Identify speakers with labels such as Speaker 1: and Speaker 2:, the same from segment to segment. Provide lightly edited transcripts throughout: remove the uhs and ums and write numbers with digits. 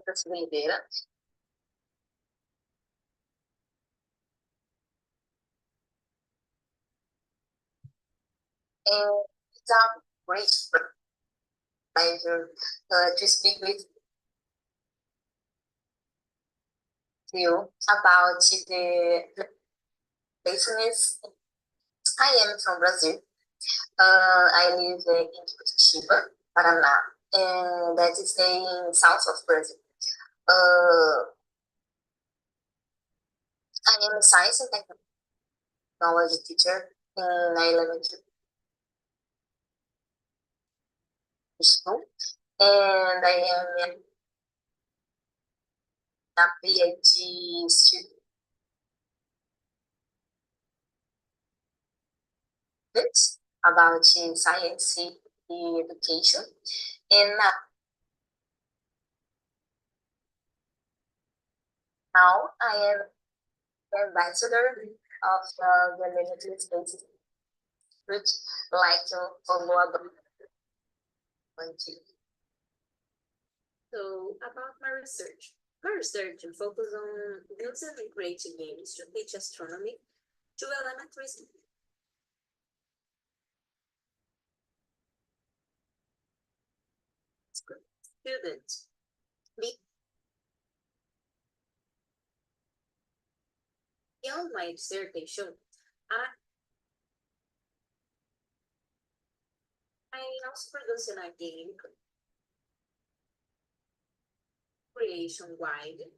Speaker 1: possibilidade. And it's a great pleasure to speak with you about the business. I am from Brazil. I live in Curitiba, Paraná, and that is in south of Brazil. I am a science and technology teacher in elementary school, and I am a PhD student about science education. And now I am ambassador of the limited spaces, which like to follow up.
Speaker 2: So, about my research. My research focuses on building and creating games to teach astronomy to elementary students. Beyond my dissertation, I also produce a game creation wide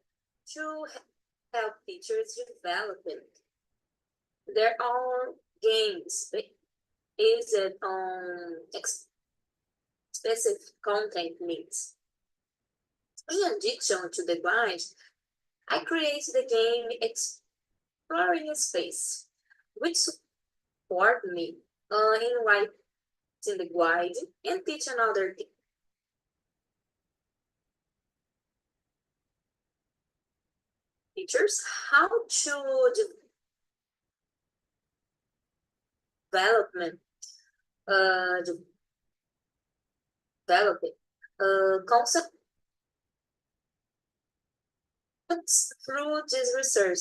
Speaker 2: to help teachers develop their own games based on specific content needs. In addition to the guide, I created the game Exploring Space, which support me in writing the guide and teach another teachers how to development develop concepts through this research.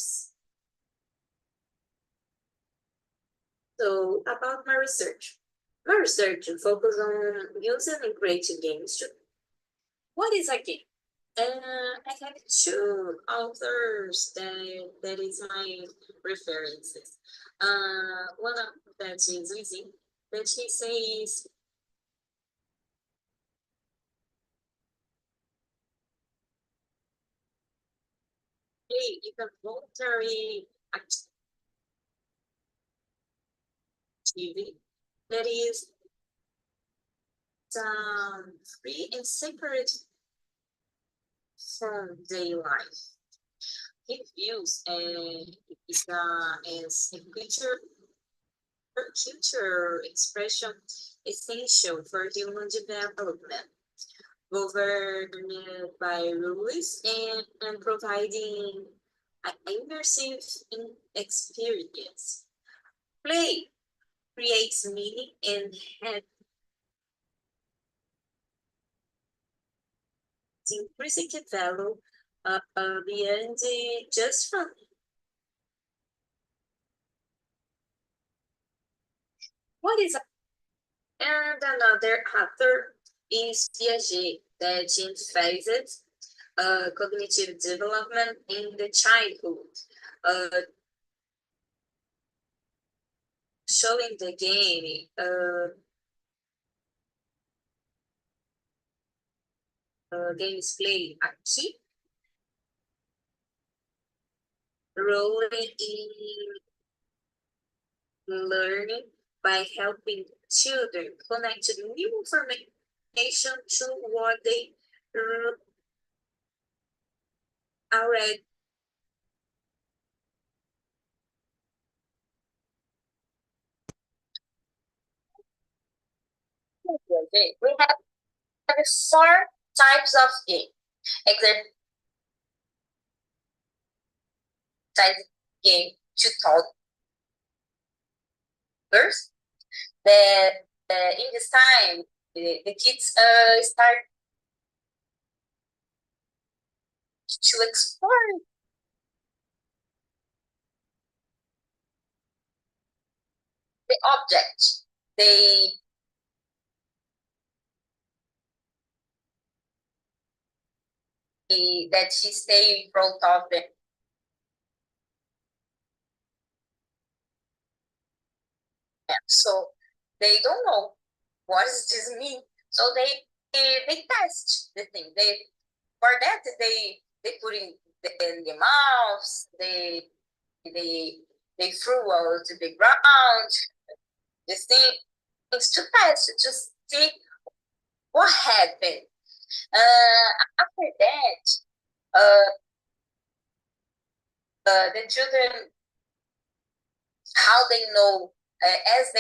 Speaker 2: So about my research. My research focuses on using and creating games. What is a game? I have two authors that is my references. One of that is easy, that he says hey, it's a voluntary activity that is free and separate from daily life. It views as a culture expression essential for human development, governed by rules and providing an immersive experience. Play creates meaning and has intrinsic value beyond just fun. What is and another author is Piaget that emphasizes cognitive development in the childhood, showing the game games play a key role in learning by helping children connect new information to what they already.
Speaker 1: We have four types of game. Exercise game to toddlers. In this time, the kids start to explore the object that she stay in front of them. So they don't know what does this mean. So they test the thing. For that they put in the mouths. They threw out to the ground. The thing is to test to see what happened. After that, uh, the children, how they know, as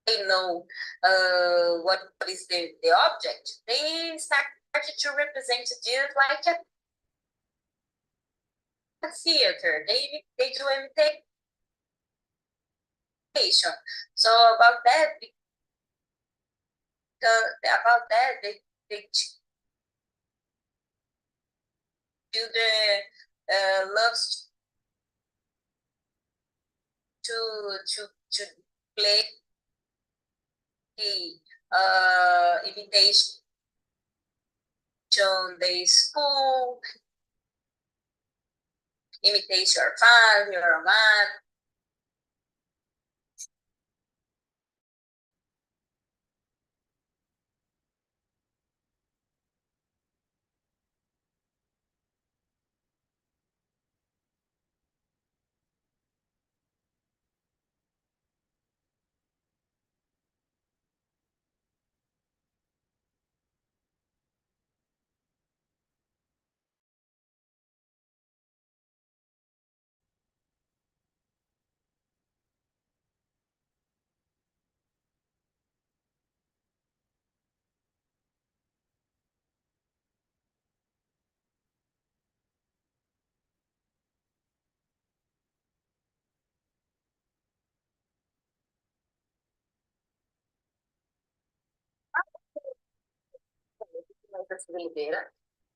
Speaker 1: they know what is the object, they started to represent it like a theater. They do imitation. So about that, they children loves to play imitation. The school imitation your fun, your math.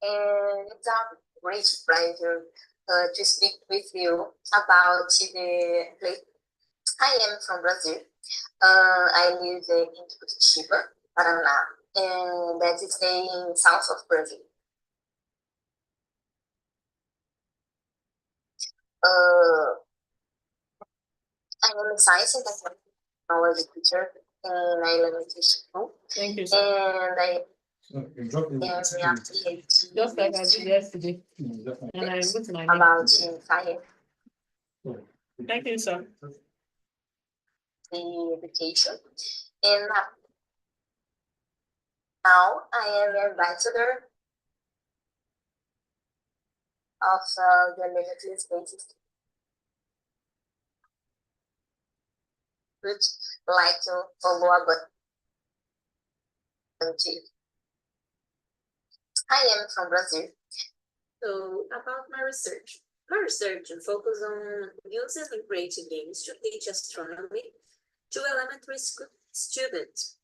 Speaker 1: And it's a great pleasure to speak with you about the place. I am from Brazil. I live in Curitiba, Paraná, and that is in south of Brazil. Uh, I am a science and technology teacher in elementary school.
Speaker 2: Thank you,
Speaker 1: And I
Speaker 2: just like I did yesterday. And I went to my name.
Speaker 1: about science,
Speaker 2: Thank you, sir.
Speaker 1: the education. And now I am ambassador of the limitless basis, which like to follow up. I am from Brazil. So about my research. My research focuses on using and creating games to teach astronomy to elementary school students.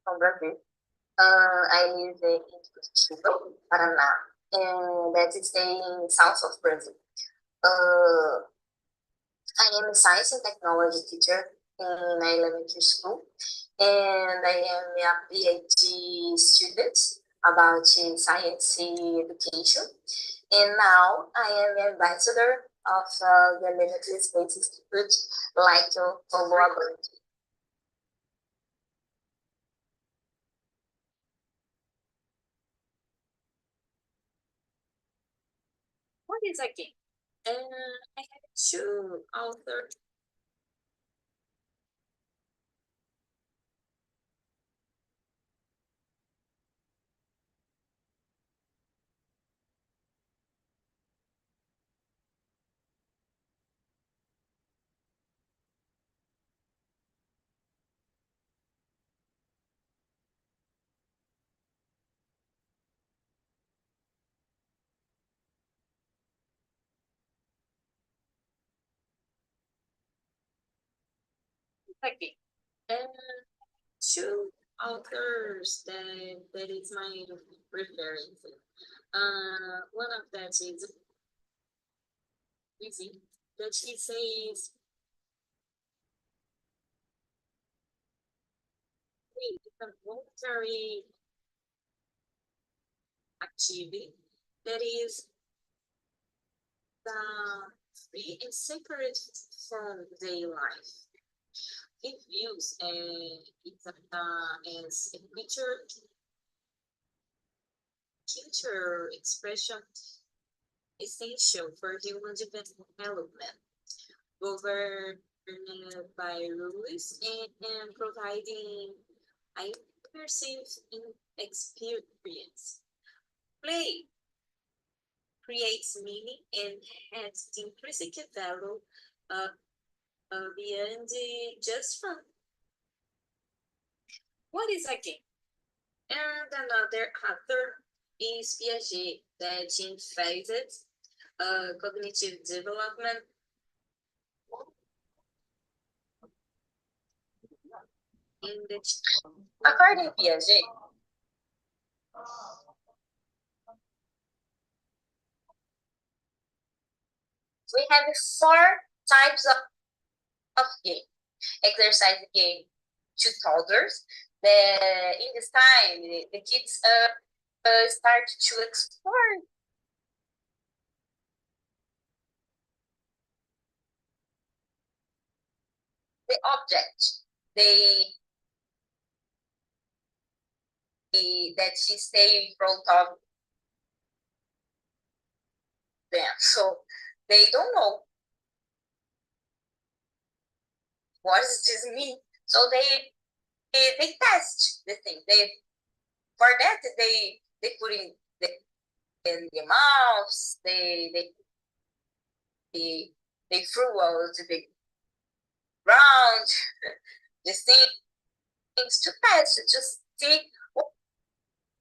Speaker 1: From Brazil. I live in Curitiba, Paraná, and that is in south of Brazil. I am a science and technology teacher in elementary school, and I am a PhD student about science education. And now I am ambassador of the Limitless Space Institute, like you follow about.
Speaker 2: What is a game? I have two authors. A game. Two authors that is my preference. One of that is easy. That he says it's a voluntary activity that is free and separate from daily life. It views it as a future expression essential for human development, governed by rules and providing a immersive experience. Play creates meaning and has the intrinsic value uh, beyond just fun. What is a game? And another author is Piaget that emphasizes cognitive development in the
Speaker 1: According to Piaget, we have four types of game. Exercise game to toddlers. In this time, the kids start to explore the object they that she stay in front of them. So they don't know what does this mean. So they test the thing. For that they put in the mouths. They threw out the ground. The things to test to just see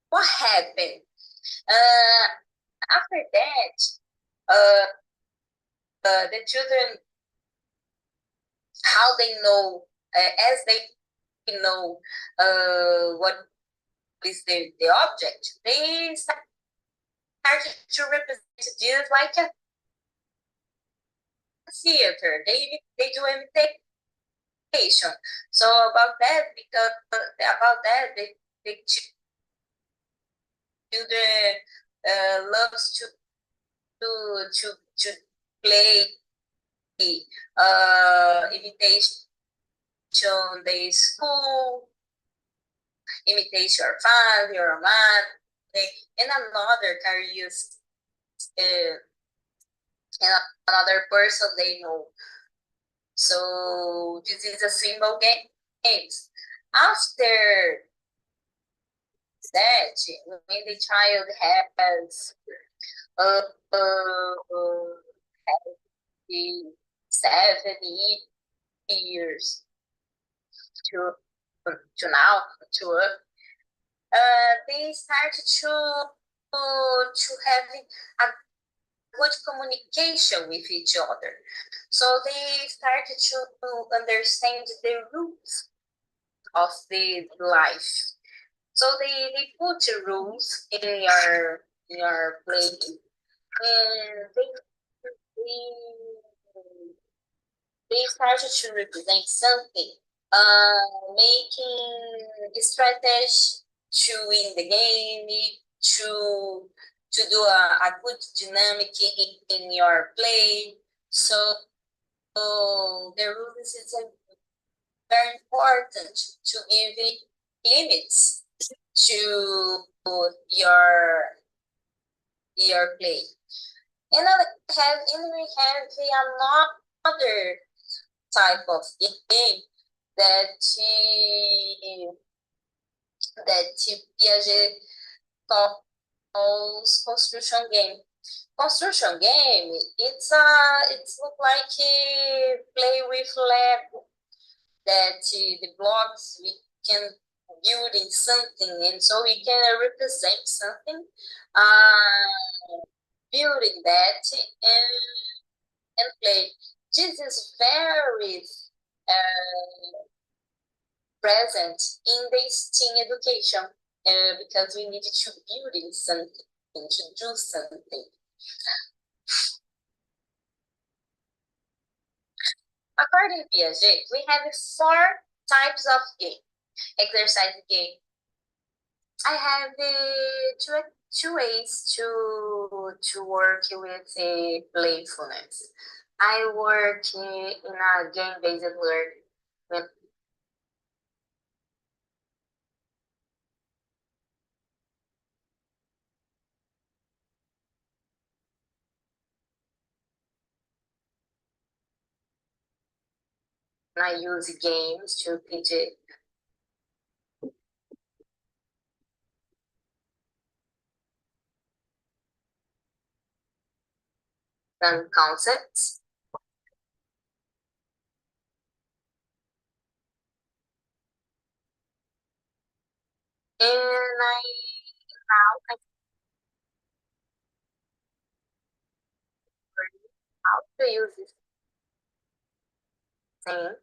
Speaker 1: what happened. After that, uh, the children, how they know, as they know what is the object, they start to represent this like a theater. They do imitation. So about that, because about that, the children loves to play imitation the school, imitation your father, your mother, and another careers, and another person they know. So this is a symbol games. After that, when the child has uh, uh, the 7 years to now to they start to having a good communication with each other. So they started to understand the rules of the life. So they put the rules in your play, and they we started to represent something, making strategy to win the game, to do a good dynamic in your play. So the rules is very important to give it limits to your play. And we have another type of game that Piaget calls construction game. Construction game, it's look like play with Lego, that the blocks we can building something, and so we can represent something, building that and play. This is very present in the STEAM education, because we need to build something, to do something. According to Piaget, we have 4 types of game. Exercise game. I have two ways to work with playfulness. I work in a game-based learning. When I use games to teach some concepts. And I learn how to use this thing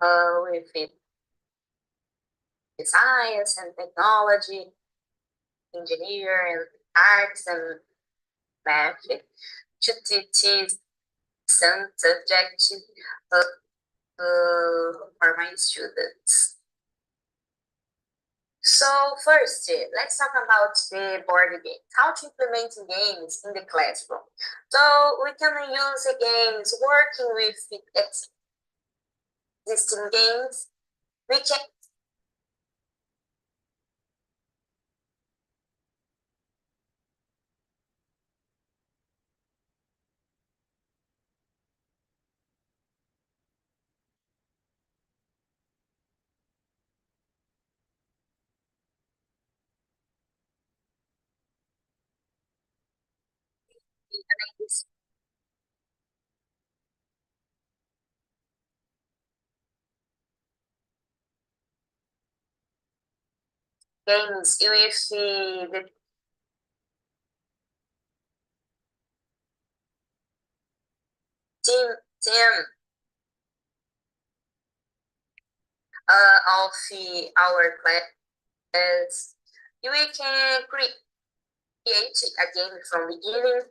Speaker 1: with it, science and technology, engineer and arts and math to teach some subjects for my students. So first, let's talk about the board game. How to implement games in the classroom. So we can use the games working with existing games. We can use games with the team of our class. We can create a game from beginning,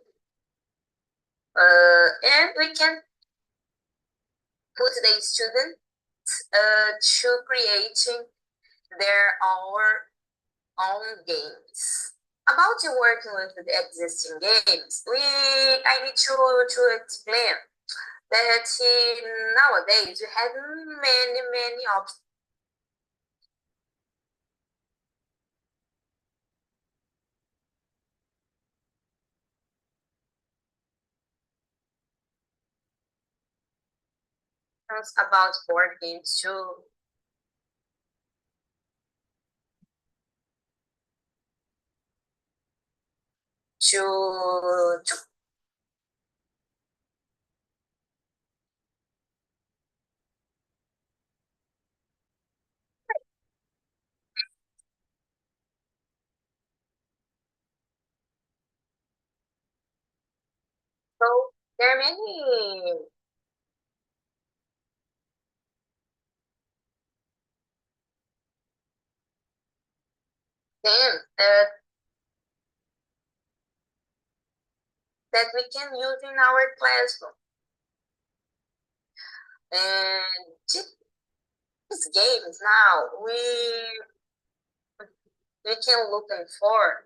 Speaker 1: and we can put the student to creating their own games. About working with the existing games, I need to explain that nowadays we have many options about board games too. To so there are many games that we can use in our classroom. And these games now, we can looking for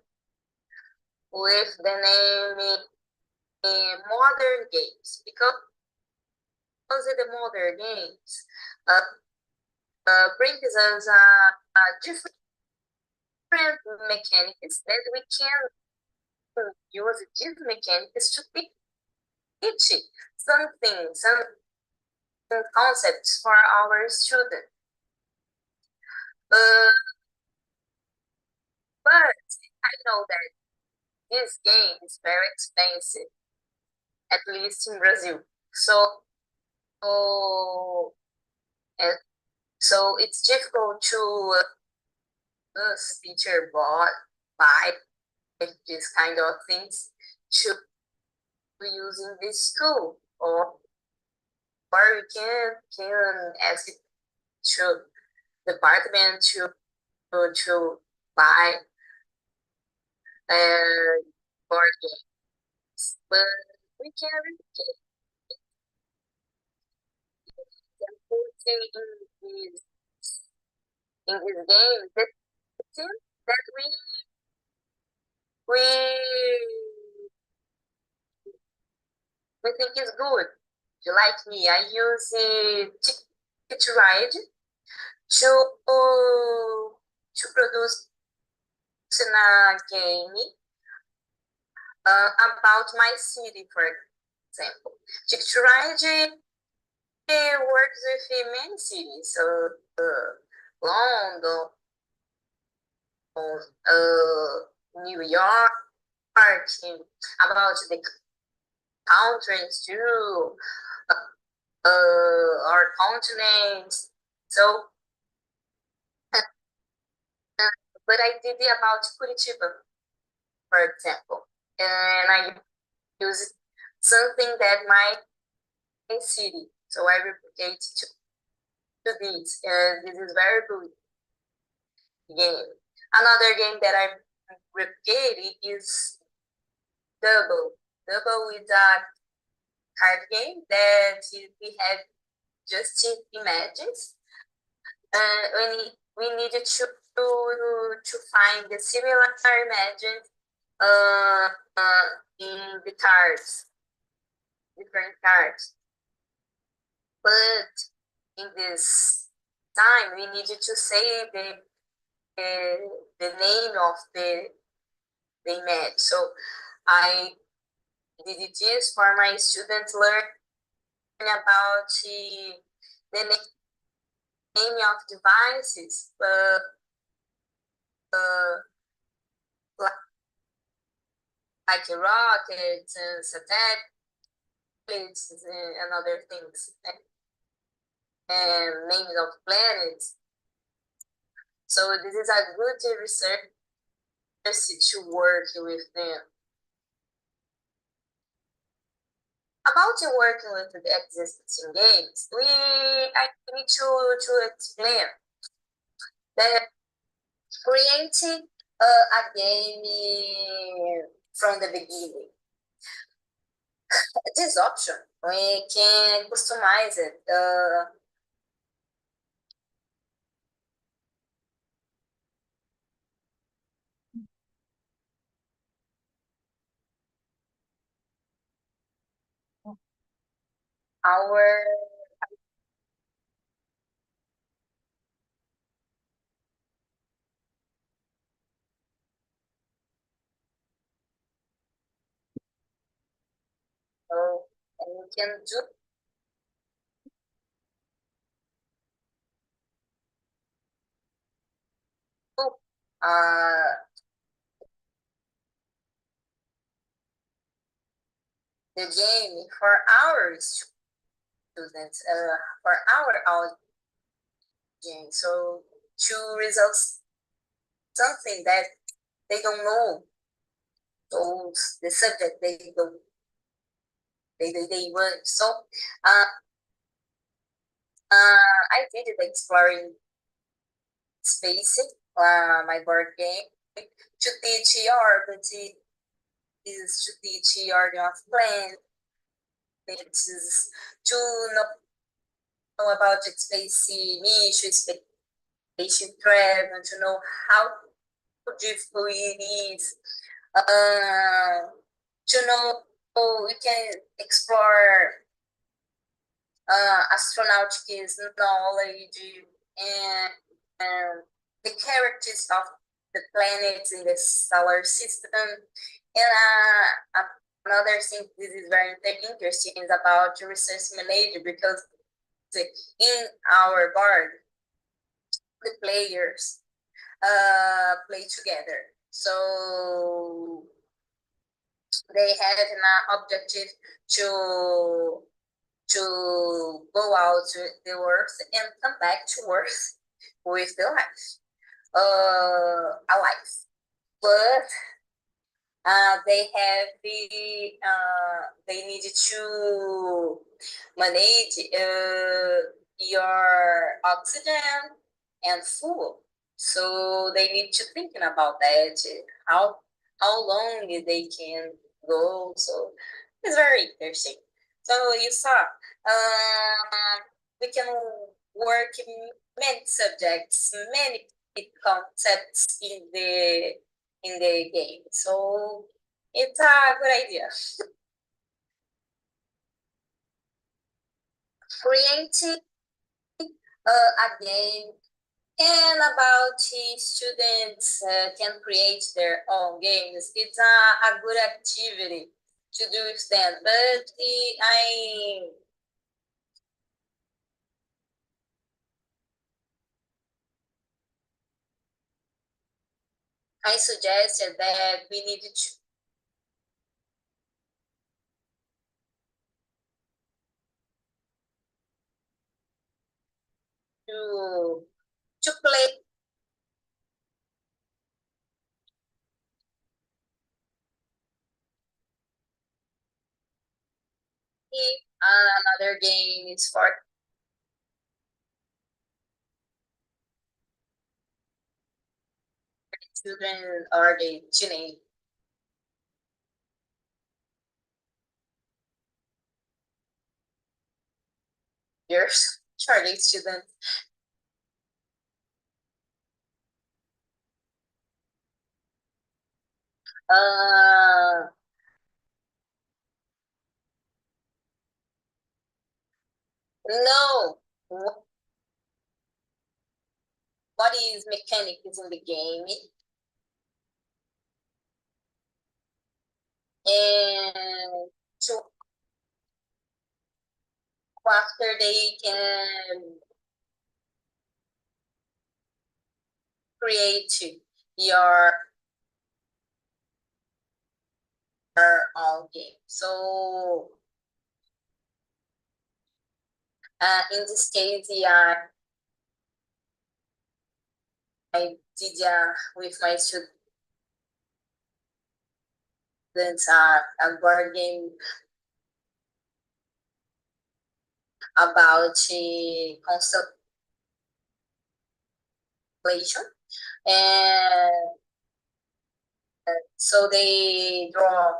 Speaker 1: with the name modern games, because the modern games brings us different mechanics that we can use these mechanics to teach some concepts for our students. But I know that this game is very expensive, at least in Brazil. So, uh, so it's difficult to teacher buy this kind of things to use in this school, or we can ask it to department to buy board games, but we can put in this game that thing that we we think is good. Like me, I use it to ride to produce a game about my city, for example. Ticket to Ride works with many cities, London, New York, about the countries too, our continents. So, but I did it about Curitiba, for example, and I used something that my city. So I replicate to this, and this is very good game. Another game that I replicated is Double. Double is a card game that we have just images. We needed to find the similar images uh, in the cards, different cards. But in this time, we needed to say the name of the image. So I did this for my students learn about the name of devices, like rockets and satellites and other things, and names of planets. So this is a good research to work with them. About working with the existing games, I need to explain that creating a game from the beginning. This option, we can customize it. Our and we can do uh, the game for our students, for our audience. So to results something that they don't know, those the subject they don't they want. So I did it exploring spacing, my board game to teach orbit is to teach order of planets, to know know about space mission, space travel, to know how difficult it is, to know we can explore astronautical knowledge and the characters of the planets in the solar system. And another thing this is very interesting is about research management, because in our board, the players play together. So they had an objective to go out to the earth and come back to earth with the life, alive. But they have they need to manage your oxygen and food. So they need to thinking about that, how long they can go. So it's very interesting. So you saw, we can work in many subjects, many concepts in the game. So it's a good idea. Creating a game, and about students can create their own games. It's a good activity to do with them. But I suggested that we need to play another game is for children or the teenagers, Charlie students. Uh, no. What is mechanics in the game? And to after they can create your own game. So in this case, yeah, I did with my students a board game about constellation, and so they draw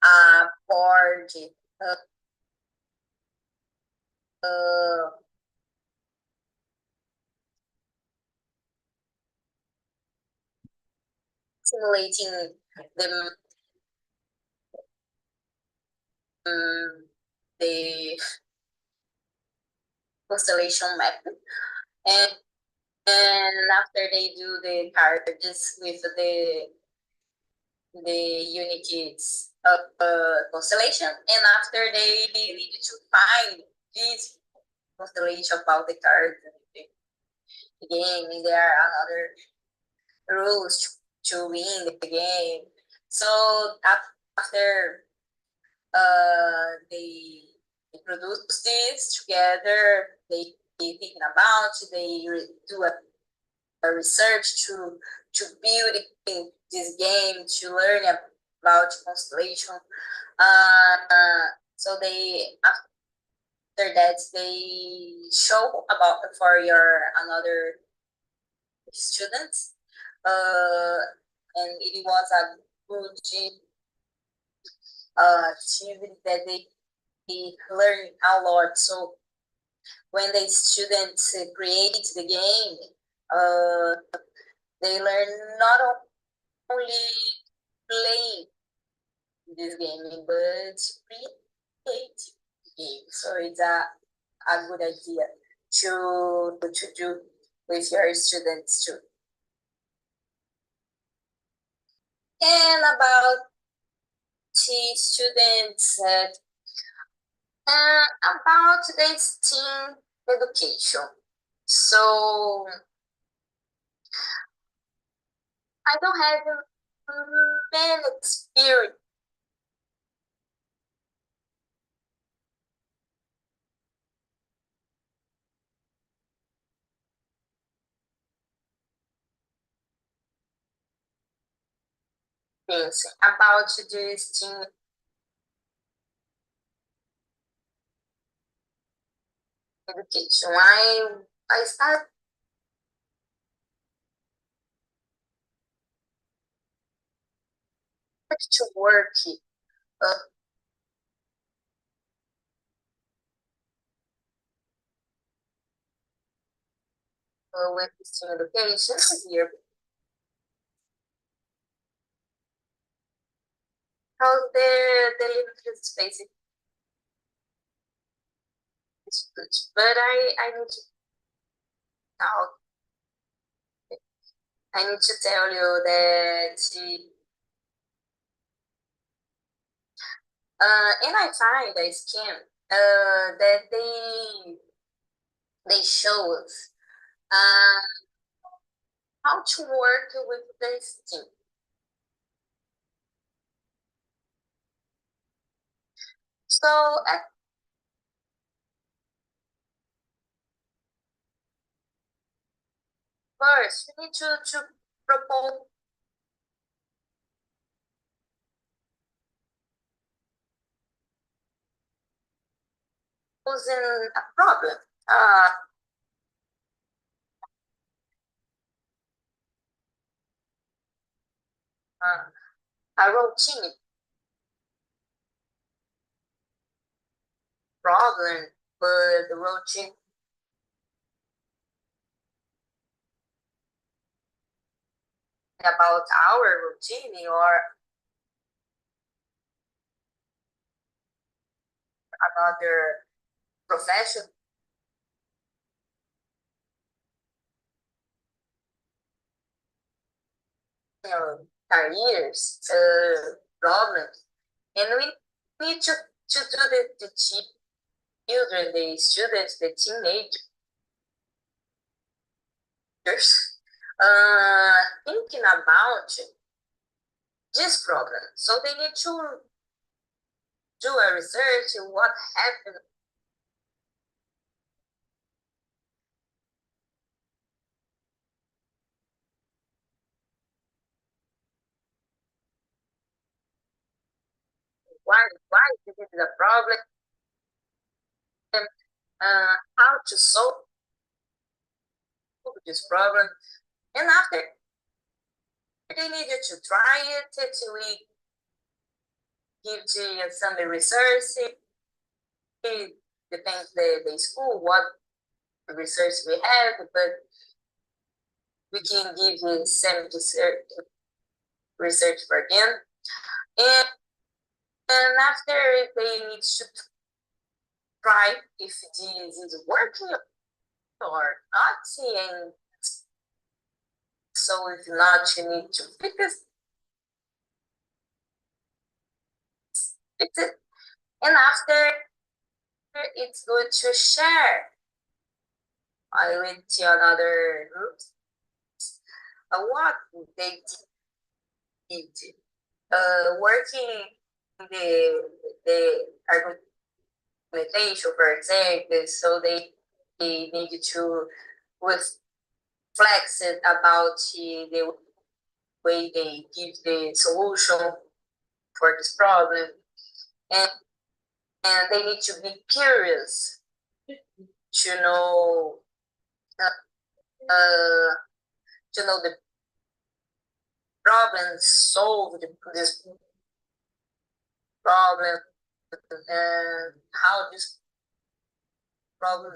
Speaker 1: a board uh, uh, simulating the the constellation map, and after they do the cards with the units of constellation, and after they need to find this constellation about the cards and the game, and there are another rules to win the game. So after they produce this together, they thinking about, they do a research to build this game, to learn about constellation. So they after that they show about for your another students, and it was a good activity that they learn a lot. So when the students create the game, they learn not only playing this game, but create game. So it's a good idea to do with your students too. And about the students, about the STEAM education. So I don't have many experience about the STEAM education. I started to work uh, with STEAM education here because the limited space is good. But I need to now I need to tell you that and I find a scheme that they show us how to work with this team. So at first, we need to propose a problem, a routine problem, but the routine about our routine or another professional careers problems, and we need to do the children, the students, the teenagers, thinking about this problem. So they need to do a research what happened, why this is a problem, how to solve this problem, and after they needed to try it, we give to some research. It depends the school what research we have, but we can give you some research for them. And, and after they need to try if this is working or not, and so if not, you need to fix it. And after, it's good to share with another groups what they did. Working the argumentation, for example, so they need to with flex it about the way they give the solution for this problem, and they need to be curious to know uh, to know the problem, solve this problem, and how this problem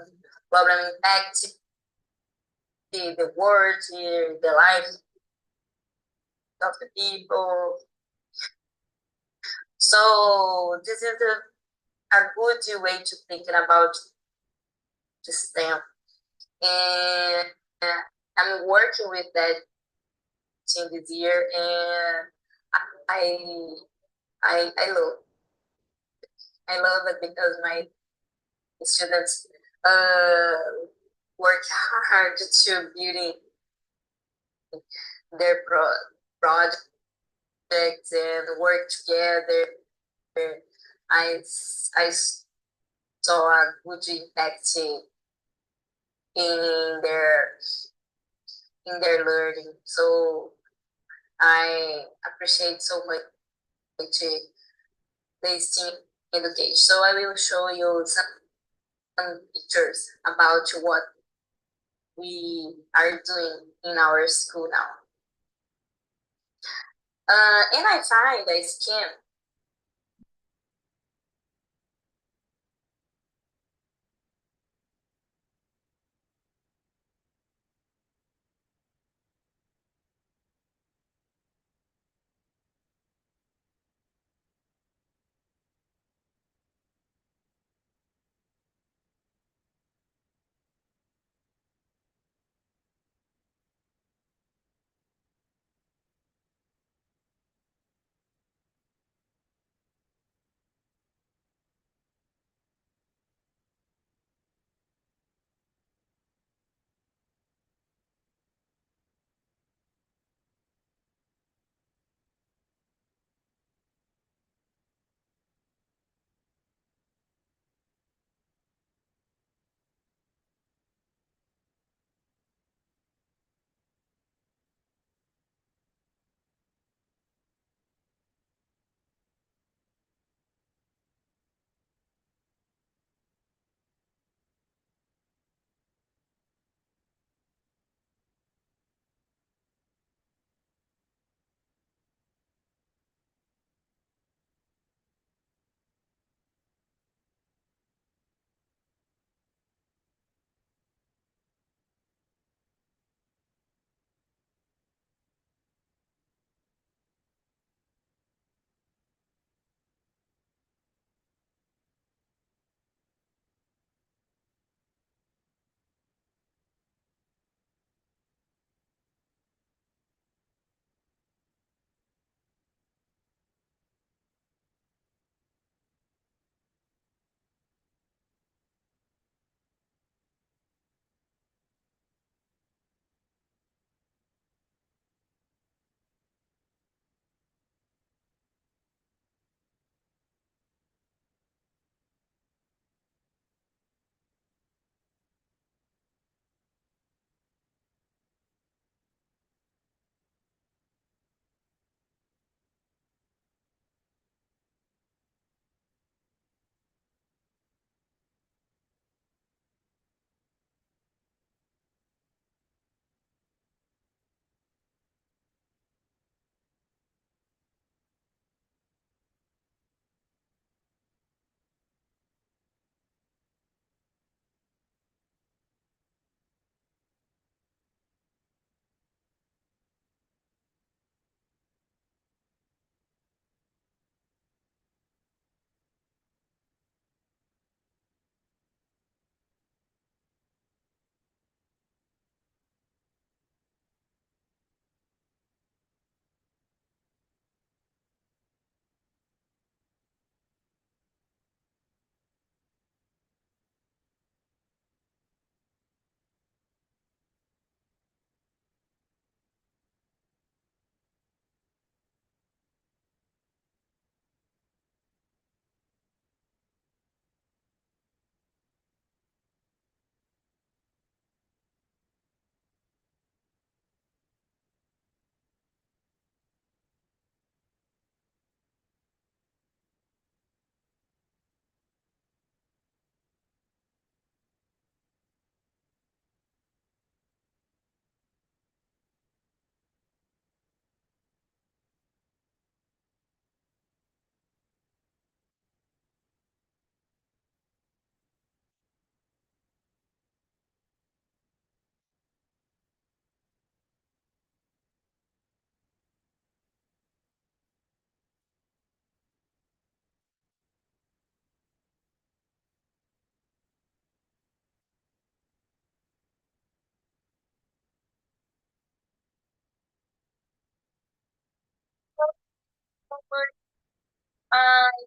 Speaker 1: problem impacts the world, the lives of the people. So this is a good way to thinking about the STEM. And I'm working with that team this year, and I I love it because my students work hard to building their projects and work together. I I saw a good impact in their in their learning. So I appreciate so much this team education. So I will show you some pictures about what we are doing in our school now. And I find a scheme.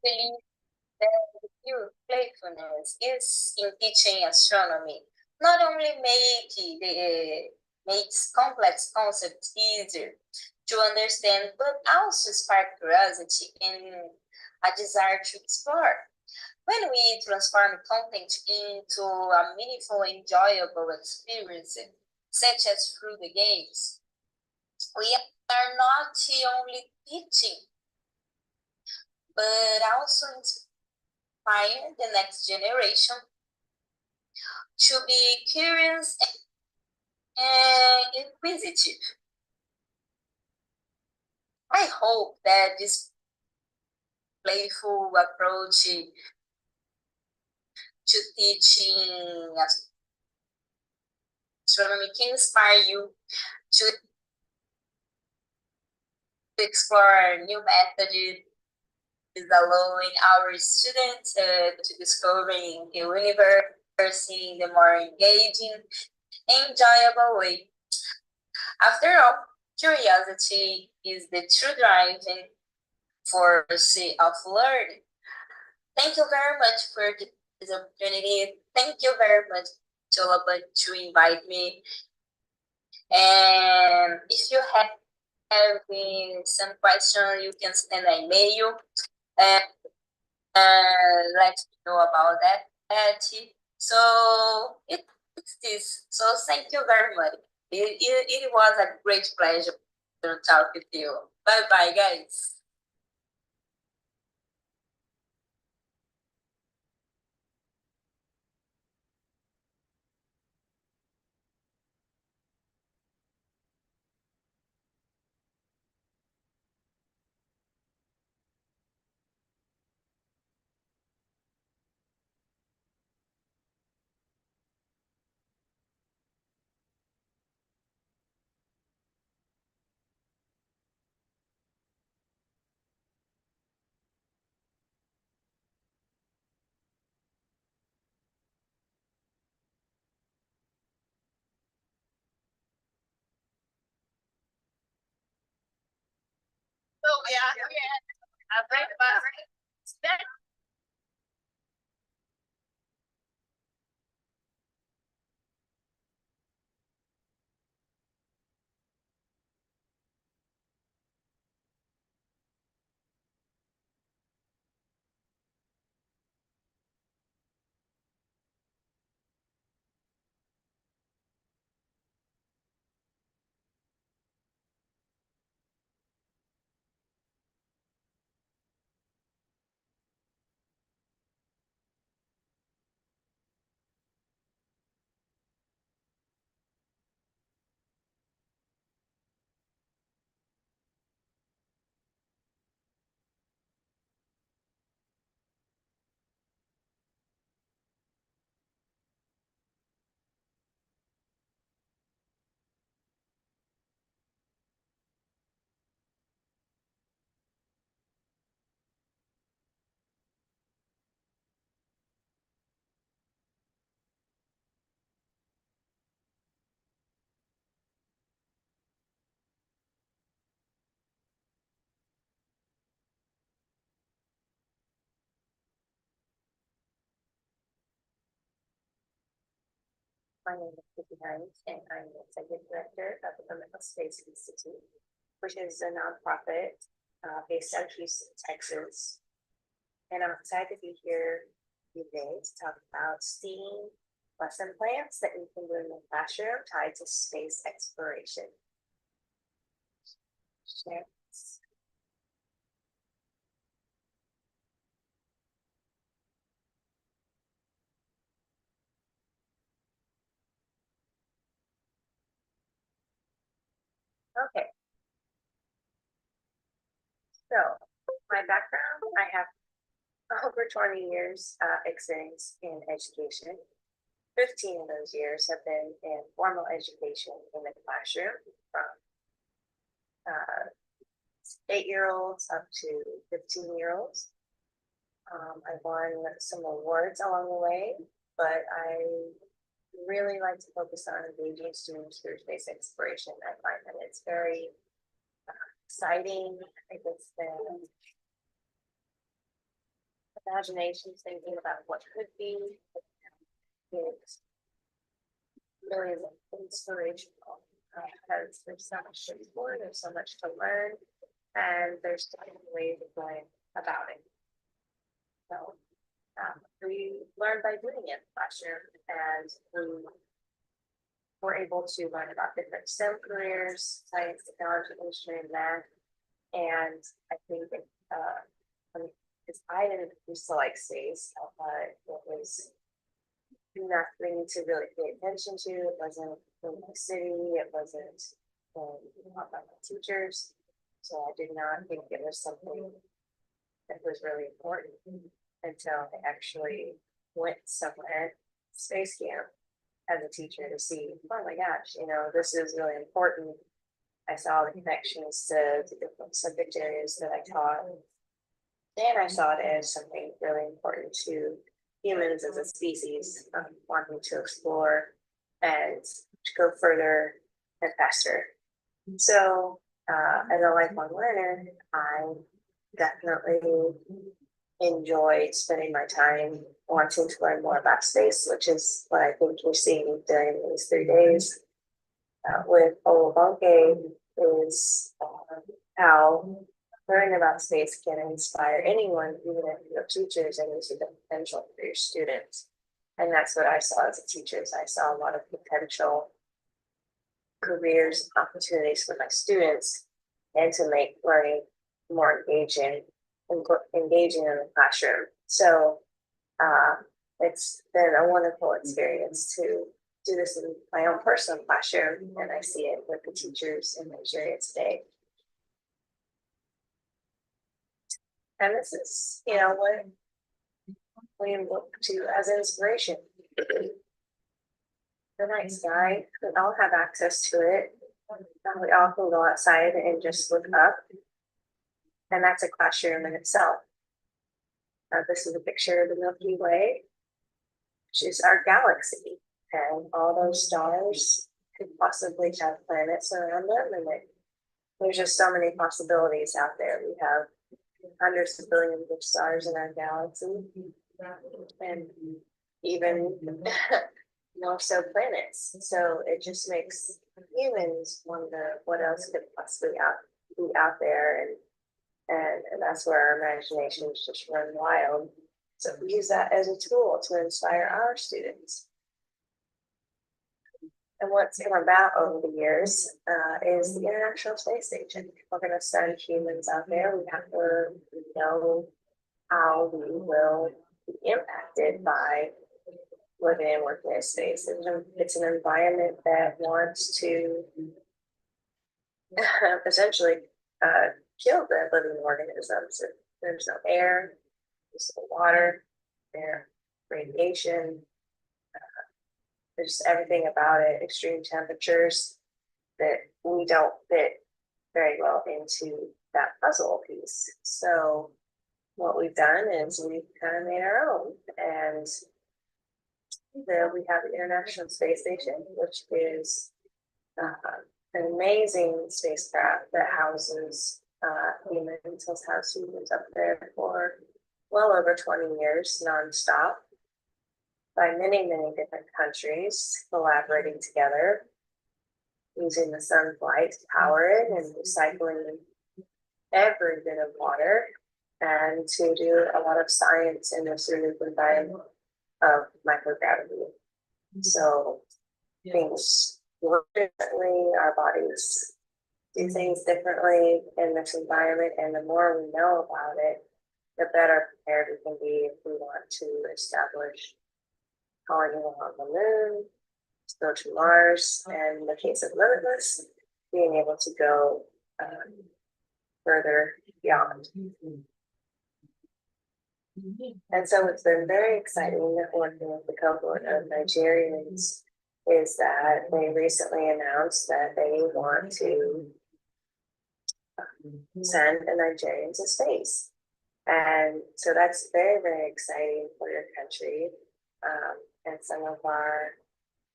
Speaker 1: believe that the pure playfulness is in teaching astronomy. Not only makes complex concepts easier to understand, but also spark curiosity and a desire to explore. When we transform content into a meaningful, enjoyable experience, such as through the games, we are not only teaching, but also inspire the next generation to be curious and inquisitive. I hope that this playful approach to teaching astronomy can inspire you to explore new methods, allowing our students to discovering the universe in the more engaging, enjoyable way. After all, curiosity is the true driving force of learning. Thank you very much for this opportunity. Thank you very much, Cholaba, to invite me. And if you have some question, you can send an email and let me know about that. So it's this. So thank you very much. It was a great pleasure to talk with you. Bye bye, guys. So yeah, that My name is Vicky Hines, and I'm the Executive Director of the Fundamental Space Institute, which is a nonprofit based out of Houston, Texas. And I'm excited to be here today to talk about STEAM lesson plans that we can do in the classroom tied to space exploration. Share. Okay. So my background, I have over 20 years experience in education. 15 of those years have been in formal education in the classroom, from 8-year-olds up to 15-year-olds. I won some awards along the way, but I really like to focus on engaging students through space exploration. I find that it's very exciting. I think it's been
Speaker 2: imagination, thinking about what could be. It's really inspirational because there's so much to explore, there's so much to learn, and there's so many ways of going about it. So we learn by doing it last year, and we were able to learn about different STEM careers, science, technology, engineering, math, and I think because I didn't used to like space, it was nothing to really pay attention to. It wasn't in my city. It wasn't taught by my teachers. So I did not think it was something that was really important until I actually went somewhere, space camp, as a teacher to see, oh my gosh, this is really important. I saw the connections to the different subject areas that I taught. And I saw it as something really important to humans as a species, wanting to explore and to go further and faster. So, as a lifelong learner, I definitely enjoyed spending my time wanting to learn more about space, which is what I think we're seeing during these 3 days with Olabonke is how learning about space can inspire anyone, even if you're teachers, and you see the potential for your students. And that's what I saw as a teacher. I saw a lot of potential careers, opportunities for my students, and to make learning more engaging in the classroom. So it's been a wonderful experience to do this in my own personal classroom, and I see it with the teachers in Nigeria today. And this is, what we look to as inspiration. The night sky, we all have access to it. We all can go outside and just look up. And that's a classroom in itself. This is a picture of the Milky Way, which is our galaxy. And all those stars could possibly have planets around them. And there's just so many possibilities out there. We have hundreds of billions of stars in our galaxy, and even more so planets. So it just makes humans wonder what else could possibly be out there, and that's where our imaginations just run wild. So we use that as a tool to inspire our students. And what's come about over the years is the International Space Station. We're going to send humans out there. We have to know how we will be impacted by living and working in space. It's an environment that wants to essentially kill the living organisms. There's no air, there's no water, there's radiation. There's everything about it, extreme temperatures that we don't fit very well into that puzzle piece. So what we've done is we've kind of made our own. And there we have the International Space Station, which is an amazing spacecraft that houses humans, has housed humans up there for well over 20 years nonstop, by many, many different countries collaborating together, using the sunlight to power it and recycling every bit of water, and to do a lot of science in this unique environment of microgravity. So things work differently, our bodies do things differently in this environment, and the more we know about it, the better prepared we can be if we want to establish colony on the moon, go to Mars, and in the case of Limitless, being able to go further beyond. And so it's been very exciting working with the cohort of Nigerians is that they recently announced that they want to send a Nigerian to space. And so that's very, very exciting for your country. And some of our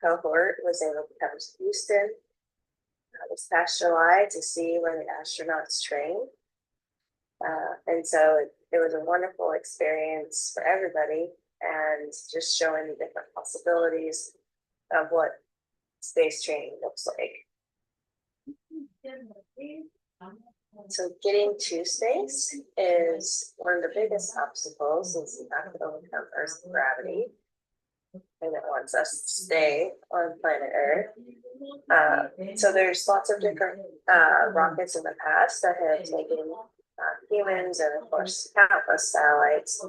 Speaker 2: cohort was able to come to Houston this past July to see where the astronauts train. And so
Speaker 1: it was a wonderful experience for everybody, and just showing the different possibilities of what space training looks like. So getting to space is one of the biggest obstacles, since you have to overcome Earth's gravity, and it wants us to stay on planet Earth. So there's lots of different rockets in the past that have taken humans and, of course, countless satellites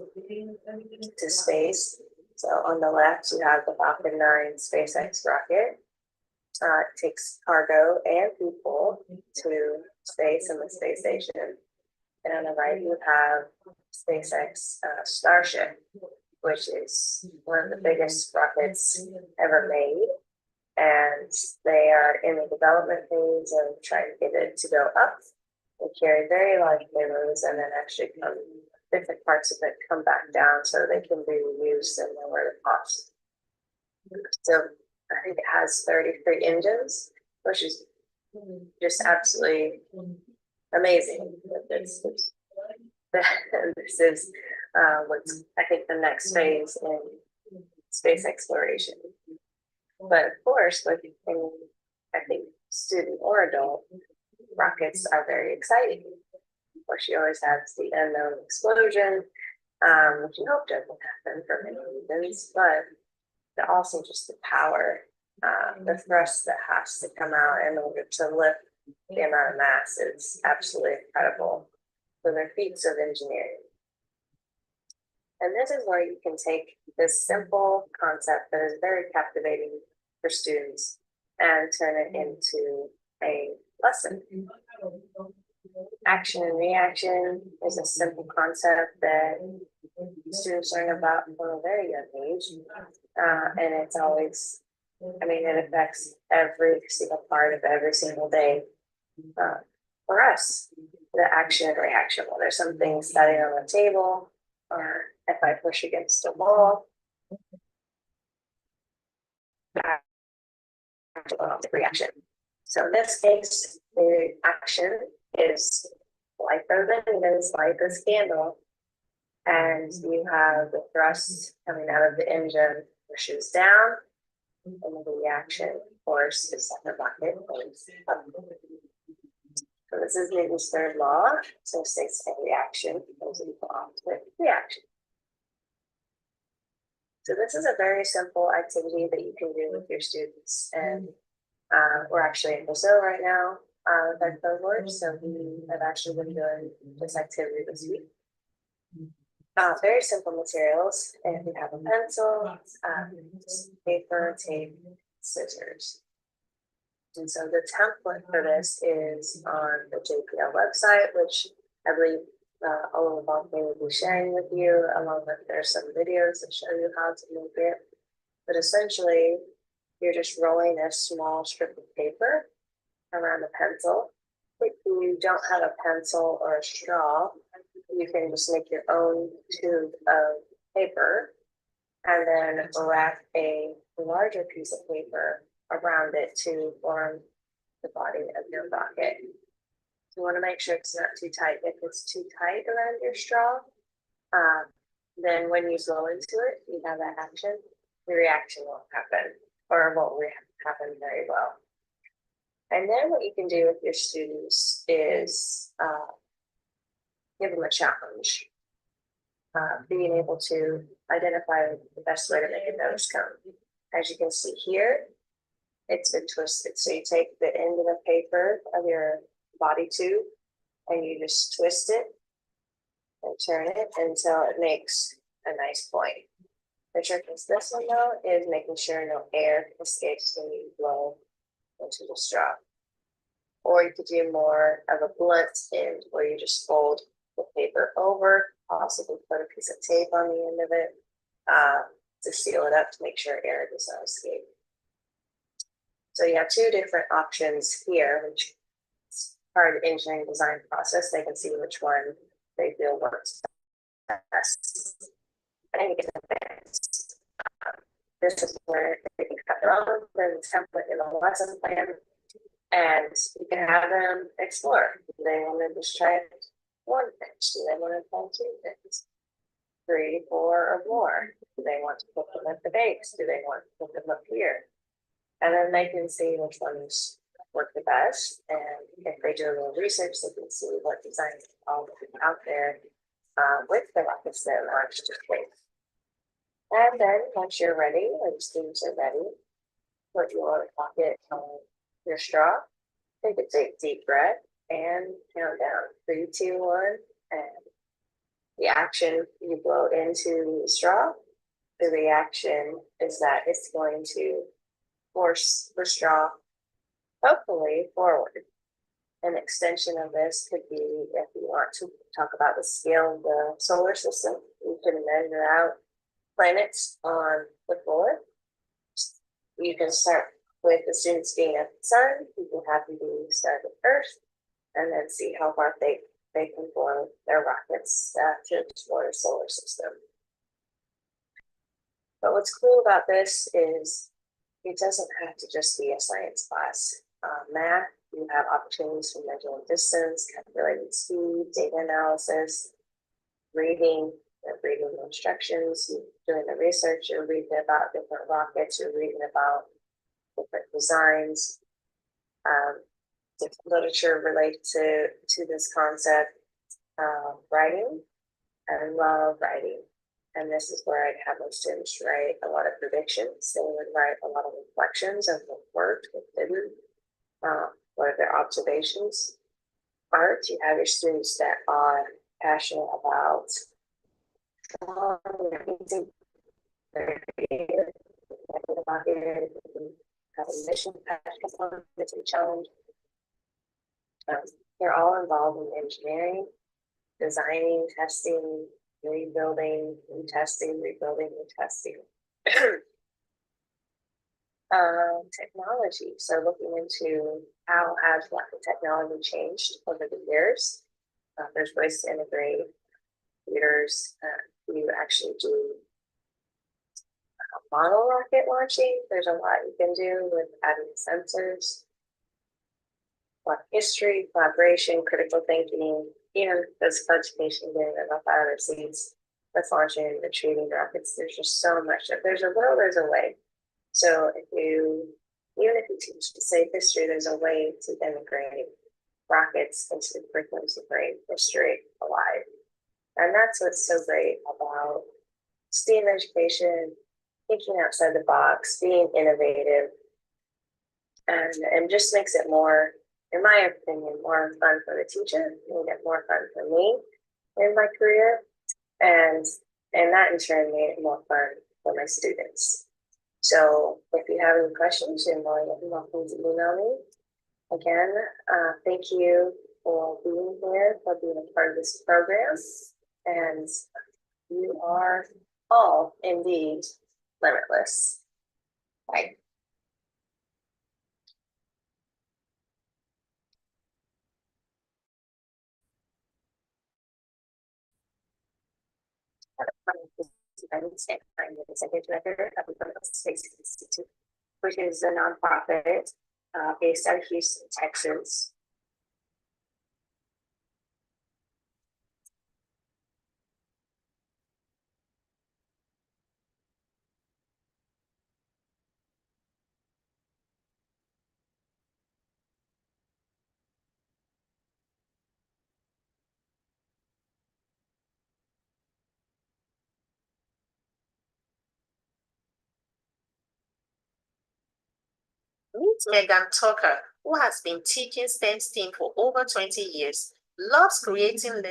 Speaker 1: to space. So on the left, you have the Falcon 9 SpaceX rocket. It takes cargo and people to space and the space station. And on the right, you have SpaceX Starship, which is one of the biggest rockets ever made. And they are in the development phase of trying to get it to go up. They carry very large payloads, and then actually different parts of it come back down so they can be reused and lower the cost. So I think it has 33 engines, which is just absolutely amazing. This is what's, I think, the next phase in space exploration. But of course, like in, I think, student or adult, rockets are very exciting. Of course, you always have the unknown explosion, which you hope doesn't happen for many reasons, but also just the power, the thrust that has to come out in order to lift the amount of mass is absolutely incredible. So they're feats of engineering. And this is where you can take this simple concept that is very captivating for students and turn it into a lesson. Action and reaction is a simple concept that students learn about from a very young age. And it's always, I mean, it affects every single part of every single day. For us, the action and reaction, whether something standing on the table, or if I push against a wall, the reaction. So in this case, the action is light as light as candle, and you have the thrust coming out of the engine pushes down, and the reaction, of course, is that the rocket goes up. So this is Newton's third law. So it states that reaction goes equal opposite reaction. So this is a very simple activity that you can do with your students, and we're actually in Brazil right now with our cohort, so we have actually been doing this activity this week. Very simple materials. If you have a pencil, paper, tape, scissors. And so the template for this is on the JPL website, which I believe Alvaro will be sharing with you, along with there's some videos that show you how to make it. But essentially, you're just rolling a small strip of paper around a pencil. If you don't have a pencil or a straw, you can just make your own tube of paper and then wrap a larger piece of paper around it to form the body of your rocket. You want to make sure it's not too tight. If it's too tight around your straw, then when you blow into it, you have that action, the reaction won't happen, or won't happen very well. And then what you can do with your students is give them a challenge. Being able to identify the best way to make a nose cone. As you can see here, it's been twisted. So you take the end of the paper of your body tube and you just twist it and turn it until it makes a nice point. The trick is this one though, is making sure no air escapes when you blow into the straw. Or you could do more of a blunt end where you just fold the paper over, possibly put a piece of tape on the end of it to seal it up to make sure air does not escape. So you have two different options here, which is part of the engineering design process. They can see which one they feel works best. And you can this is where they can cut their own template in a lesson plan, and you can have them explore. They want to just try one Do they want to fly two things? 3, 4, or more? Do they want to put them at the base? Do they want to put them up here? And then they can see which ones work the best. And if they do a little research, they can see what designs are out there with the rockets that launch to space. And then once you're ready, or the students are ready, put your rocket on your straw, take a deep breath, and count down 3, 2, 1, and the action you blow into the straw. The reaction is that it's going to force the straw, hopefully, forward. An extension of this could be if you want to talk about the scale of the solar system, you can measure out planets on the floor. You can start with the students being at the sun, you can have them start with Earth, and then see how far they can blow their rockets to explore the solar system. But what's cool about this is it doesn't have to just be a science class. Math, you have opportunities for measuring distance, calculating speed, data analysis, reading instructions, you're doing the research, you're reading about different rockets, you're reading about different designs, different literature related to this concept. Writing, I love writing. And this is where I'd have my students write a lot of predictions. They would write a lot of reflections of what worked, what didn't, what are their observations. Art, you have your students that are passionate about they're creative, about it, have a mission, passion, it's a challenge. They're all involved in engineering, designing, testing, rebuilding, retesting, rebuilding, retesting. Technology. So looking into how has rocket technology changed over the years. There's ways to integrate computers. You actually do model rocket launching. There's a lot you can do with adding sensors. History, collaboration, critical thinking, even physical education, getting enough out of their seats with launching and retrieving rockets. There's just so much. If there's a will, there's a way. So even if you teach, say, history, there's a way to integrate rockets into the curriculum to bring history alive. And that's what's so great about STEAM education, thinking outside the box, being innovative, and just makes it more, in my opinion, more fun for the teacher, made it more fun for me in my career, and that in turn made it more fun for my students. So if you have any questions, you're more than welcome to email me. Again, thank you for being here, for being a part of this program, and you are all indeed limitless. Bye. I'm the executive director of the Clinical Space Institute, which is a nonprofit based out of Houston, Texas. Meet Megan Tucker, who has been teaching STEM for over 20 years, loves creating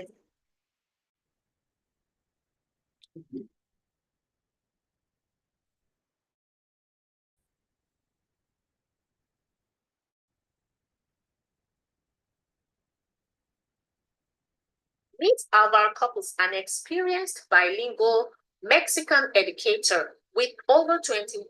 Speaker 1: Meet Alvaro couples, an experienced bilingual Mexican educator with over 20.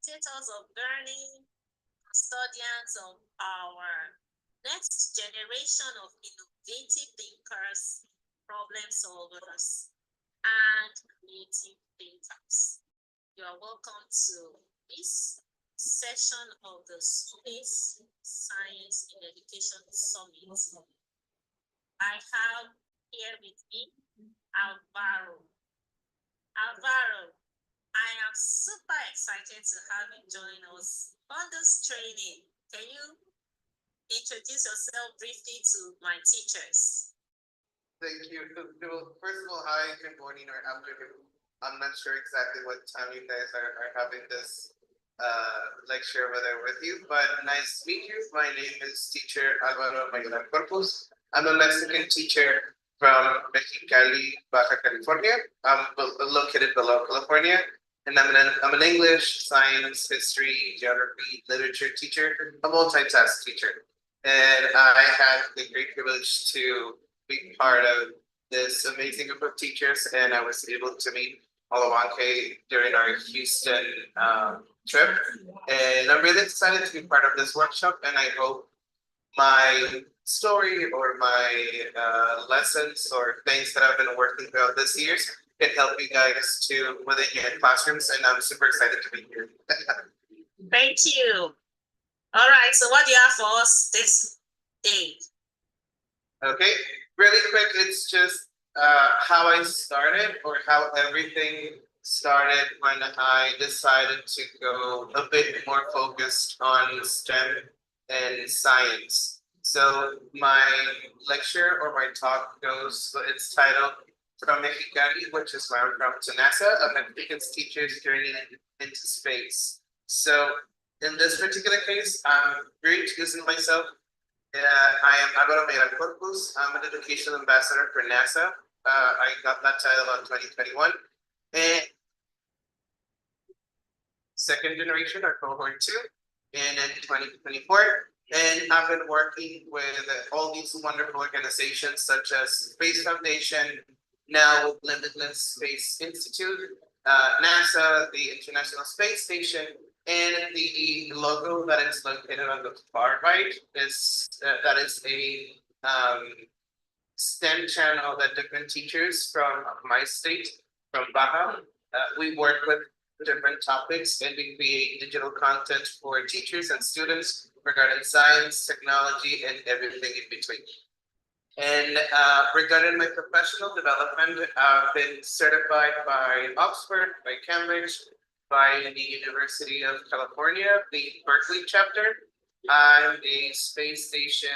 Speaker 2: facilitators of learning, custodians of our next generation of innovative thinkers, problem solvers, and creative thinkers. You are welcome to this session of the Space Science in Education Summit. I have here with me Alvaro. Alvaro, I am super excited to have you join us on this training. Can you introduce yourself briefly to my teachers?
Speaker 3: Thank you. First of all, hi, good morning or afternoon. I'm not sure exactly what time you guys are having this lecture over there with you, but nice to meet you. My name is teacher Alvaro Mayoral Corpus. I'm a Mexican teacher from Mexicali, Baja California. I'm located below California, and I'm an English, science, history, geography, literature teacher, a multitask teacher. And I had the great privilege to be part of this amazing group of teachers, and I was able to meet Olawanke during our Houston trip. And I'm really excited to be part of this workshop, and I hope my story or my lessons or things that I've been working throughout this years can help you guys to within your classrooms, and I'm super excited to be here.
Speaker 2: Thank you. All right, so what do you have for us this day?
Speaker 3: Okay, really quick, it's just how I started or how everything started when I decided to go a bit more focused on STEM and science. So my lecture or my talk goes, so it's titled From Mexicali, which is where I'm from, to NASA, a Mexican's teacher's journey into space. So in this particular case, I'm reintroducing myself. I am Alvaro Mayoral Corpus. I'm an educational ambassador for NASA. I got that title in 2021. And second generation or cohort 2 in 2024. And I've been working with all these wonderful organizations such as Space Foundation, now with Limitless Space Institute, NASA, the International Space Station, and the logo that is located on the far right is that is a STEM channel that different teachers from my state, from Baja, we work with different topics and we create digital content for teachers and students regarding science, technology, and everything in between. And regarding my professional development, I've been certified by Oxford, by Cambridge, by the University of California, the Berkeley chapter. I'm a space station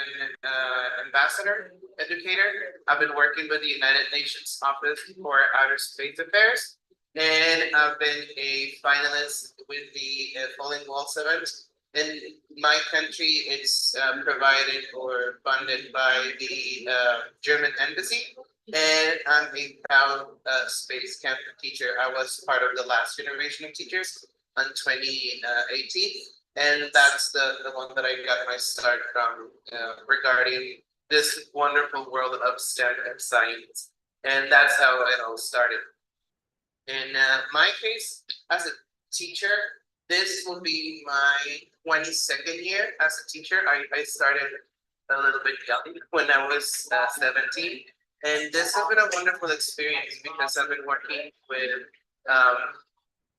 Speaker 3: ambassador, educator. I've been working with the United Nations Office for Outer Space Affairs, and I've been a finalist with the Falling Walls event. In my country, it's provided or funded by the German embassy, and I'm a proud space camp teacher. I was part of the last generation of teachers in 2018, and that's the one that I got my start from regarding this wonderful world of STEM and science, and that's how it all started. In my case, as a teacher, this will be my 22nd year as a teacher. I started a little bit young when I was 17. And this has been a wonderful experience because I've been working with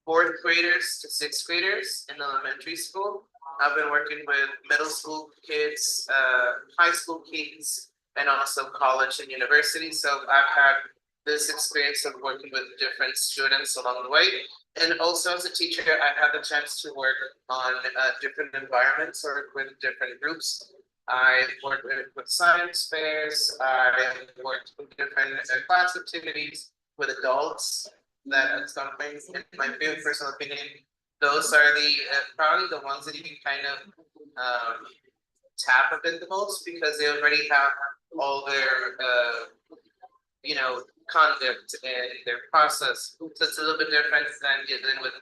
Speaker 3: fourth graders to sixth graders in elementary school. I've been working with middle school kids, high school kids, and also college and university. So I've had this experience of working with different students along the way. And also as a teacher, I had the chance to work on different environments or with different groups. I worked with science fairs. I worked with different class activities with adults. That at some point, in my very personal opinion, those are the probably the ones that you can kind of tap a bit the most because they already have all their conduct and their process. So it's a little bit different than dealing with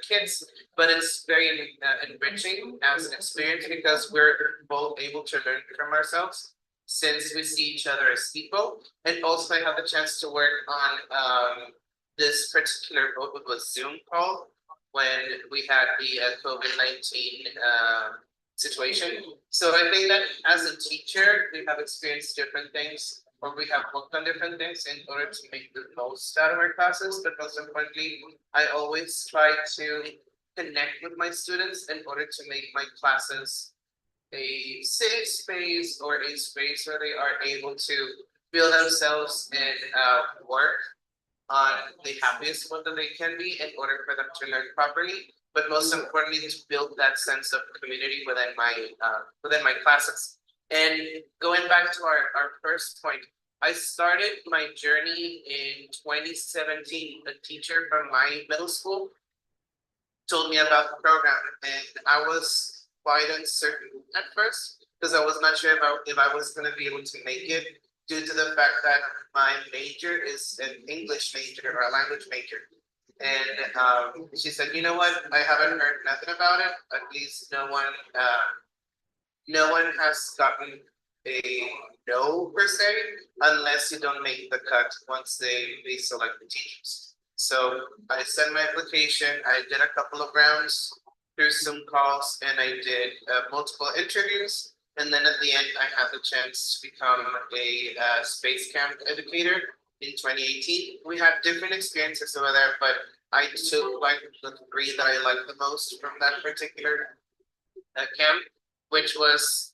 Speaker 3: kids, but it's very enriching as an experience because we're both able to learn from ourselves since we see each other as people. And also I have the chance to work on this particular Zoom call when we had the COVID-19 situation. So I think that as a teacher, we have experienced different things, or we have worked on different things in order to make the most out of our classes. But most importantly, I always try to connect with my students in order to make my classes a safe space or a space where they are able to feel themselves and work on the happiest one that they can be in order for them to learn properly. But most importantly, to build that sense of community within my classes. And going back to our first point, I started my journey in 2017. A teacher from my middle school told me about the program, and I was quite uncertain at first because I was not sure if I was going to be able to make it due to the fact that my major is an English major or a language major. And she said, you know what? I haven't heard nothing about it. At least no one has gotten a no per se, unless you don't make the cut once they select the teachers. So I sent my application. I did a couple of rounds through some calls, and I did multiple interviews. And then at the end, I had the chance to become a space camp educator in 2018. We had different experiences over there, but I took like the three that I liked the most from that particular camp, which was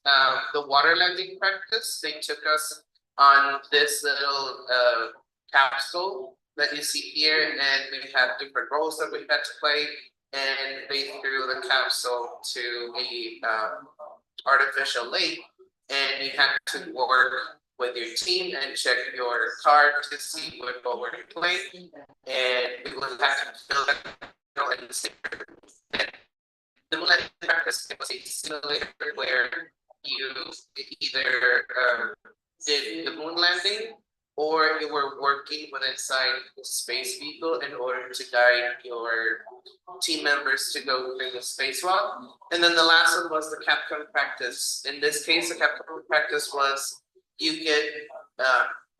Speaker 3: the water landing practice. They took us on this little capsule that you see here, and we had different roles that we had to play. And they threw the capsule to a artificial lake, and you had to work with your team and check your card to see what role we're playing. And we would have to fill that role in the same. The moonlight practice was a simulator where you either did the moon landing or you were working with inside the space vehicle in order to guide your team members to go through the spacewalk. And then the last one was the Capcom practice. In this case, the Capcom practice was you get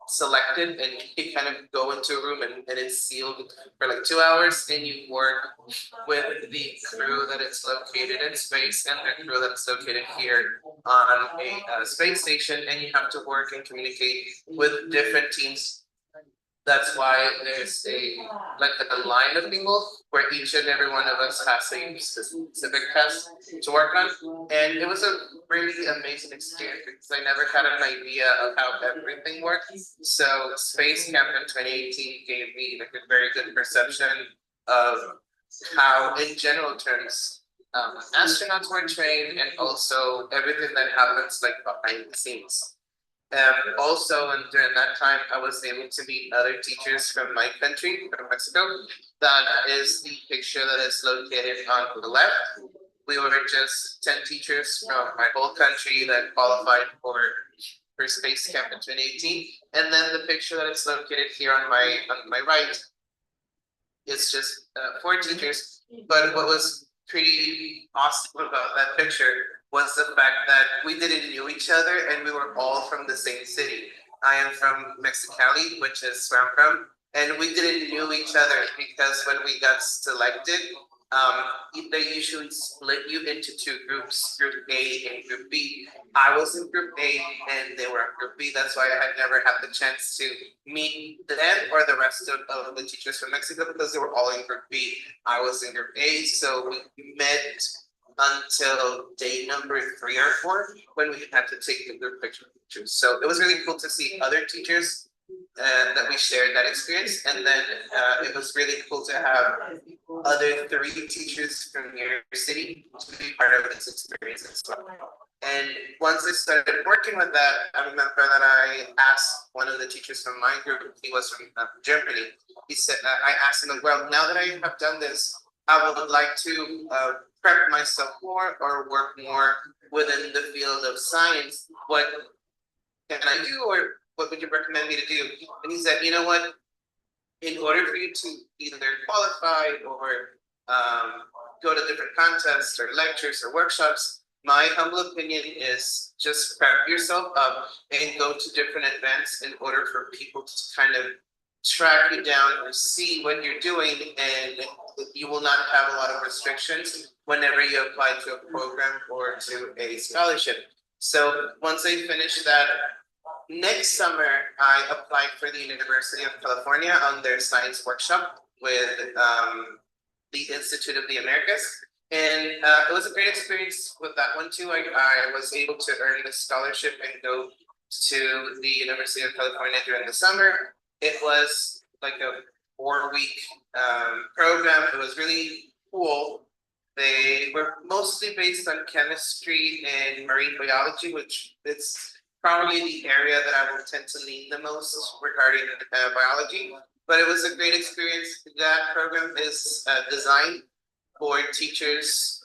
Speaker 3: selected and you kind of go into a room and it's sealed for like 2 hours, and you work with the crew that is located in space and the crew that's located here on a space station, and you have to work and communicate with different teams. That's why there's a line of people where each and every one of us has a specific task to work on. And it was a really amazing experience because I never had an idea of how everything worked. So Space Camp in 2018 gave me like a very good perception of how, in general terms, astronauts were trained, and also everything that happens like behind the scenes. Also, and during that time, I was able to meet other teachers from my country, from Mexico. That is the picture that is located on the left. We were just 10 teachers from my whole country that qualified for Space Camp in 2018. And then the picture that is located here on my right is just 4 teachers. But what was pretty awesome about that picture was the fact that we didn't know each other and we were all from the same city. I am from Mexicali, which is where I'm from, and we didn't know each other because when we got selected, they usually split you into 2 groups, Group A and Group B. I was in Group A and they were in Group B. That's why I had never had the chance to meet them or the rest of the teachers from Mexico because they were all in Group B. I was in Group A, so we met until day number 3 or 4 when we had to take the group pictures. So it was really cool to see other teachers that we shared that experience. And then it was really cool to have other 3 teachers from your city to be part of this experience as well. And once I started working with that, I remember that I asked one of the teachers from my group, he was from Germany. He said, I asked him, well, now that I have done this, I would like to prep myself more or work more within the field of science. What can I do, or what would you recommend me to do? And he said, you know what, in order for you to either qualify or go to different contests or lectures or workshops, my humble opinion is just prep yourself up and go to different events in order for people to kind of track you down or see what you're doing, and you will not have a lot of restrictions whenever you apply to a program or to a scholarship. So once I finished that, next summer I applied for the University of California on their science workshop with the Institute of the Americas. And it was a great experience with that one too. I was able to earn the scholarship and go to the University of California during the summer. It was like a 4-week program. It was really cool. They were mostly based on chemistry and marine biology, which it's probably the area that I will tend to lean the most regarding biology. But it was a great experience. That program is designed for teachers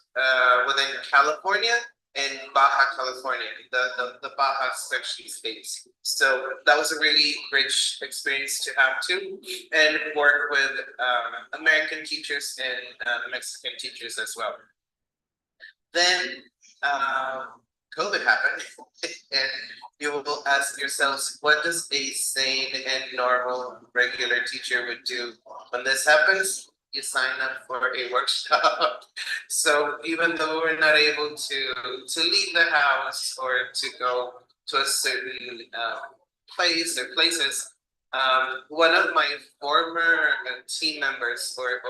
Speaker 3: within California and Baja California, the Baja section states. So that was a really rich experience to have too, and work with American teachers and Mexican teachers as well. Then COVID happened, and you will ask yourselves, what does a sane and normal regular teacher would do when this happens? You sign up for a workshop. So even though we're not able to leave the house or to go to a certain place or places, one of my former team members or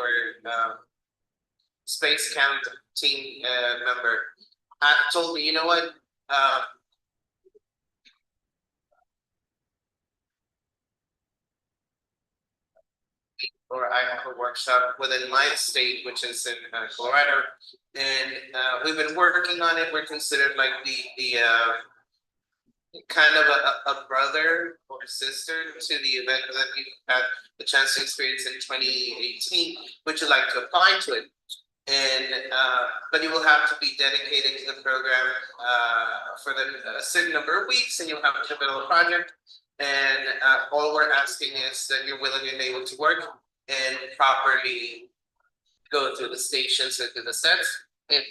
Speaker 3: space camp team member told me, you know what, or I have a workshop within my state, which is in Colorado, and we've been working on it. We're considered like the kind of a brother or sister to the event that we had the chance to experience in 2018. Would you like to apply to it? And but you will have to be dedicated to the program for a certain number of weeks, and you'll have to build a project. And all we're asking is that you're willing and able to work and properly go through the stations and through the sets. And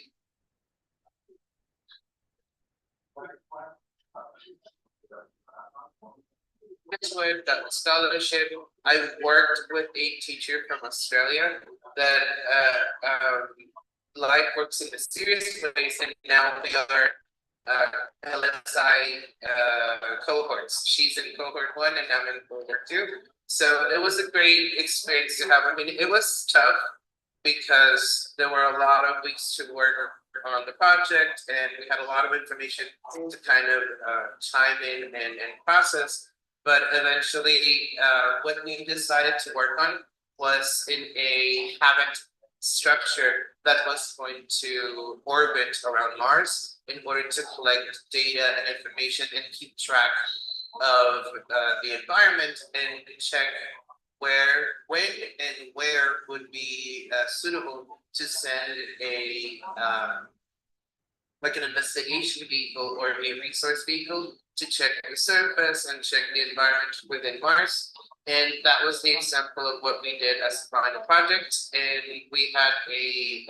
Speaker 3: with that scholarship, I worked with a teacher from Australia that life works in mysterious ways, and now we are LSI cohorts. She's in cohort 1 and I'm in cohort 2. So it was a great experience to have. I mean, it was tough because there were a lot of weeks to work on the project, and we had a lot of information to kind of chime in and process. But eventually, what we decided to work on was in a habit structure that was going to orbit around Mars in order to collect data and information and keep track of the environment and check where, when, and where would be suitable to send a like an investigation vehicle or a resource vehicle to check the surface and check the environment within Mars. And that was the example of what we did as a final project. And we had a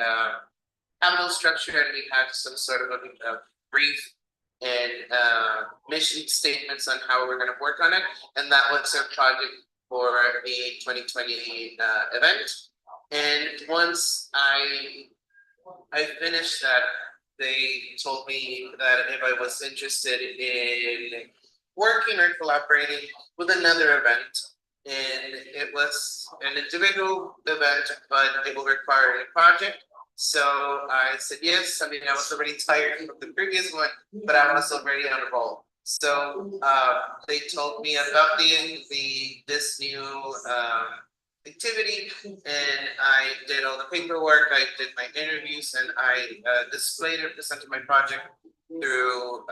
Speaker 3: capital structure, and we had some sort of a brief and mission statements on how we're going to work on it. And that was our project for the 2020 event. And once I finished that, they told me that if I was interested in working or collaborating with another event, and it was an individual event, but it will require a project. So I said yes. I mean, I was already tired of the previous one, but I was already on a roll. So they told me about this new activity, and I did all the paperwork. I did my interviews, and I displayed and presented my project through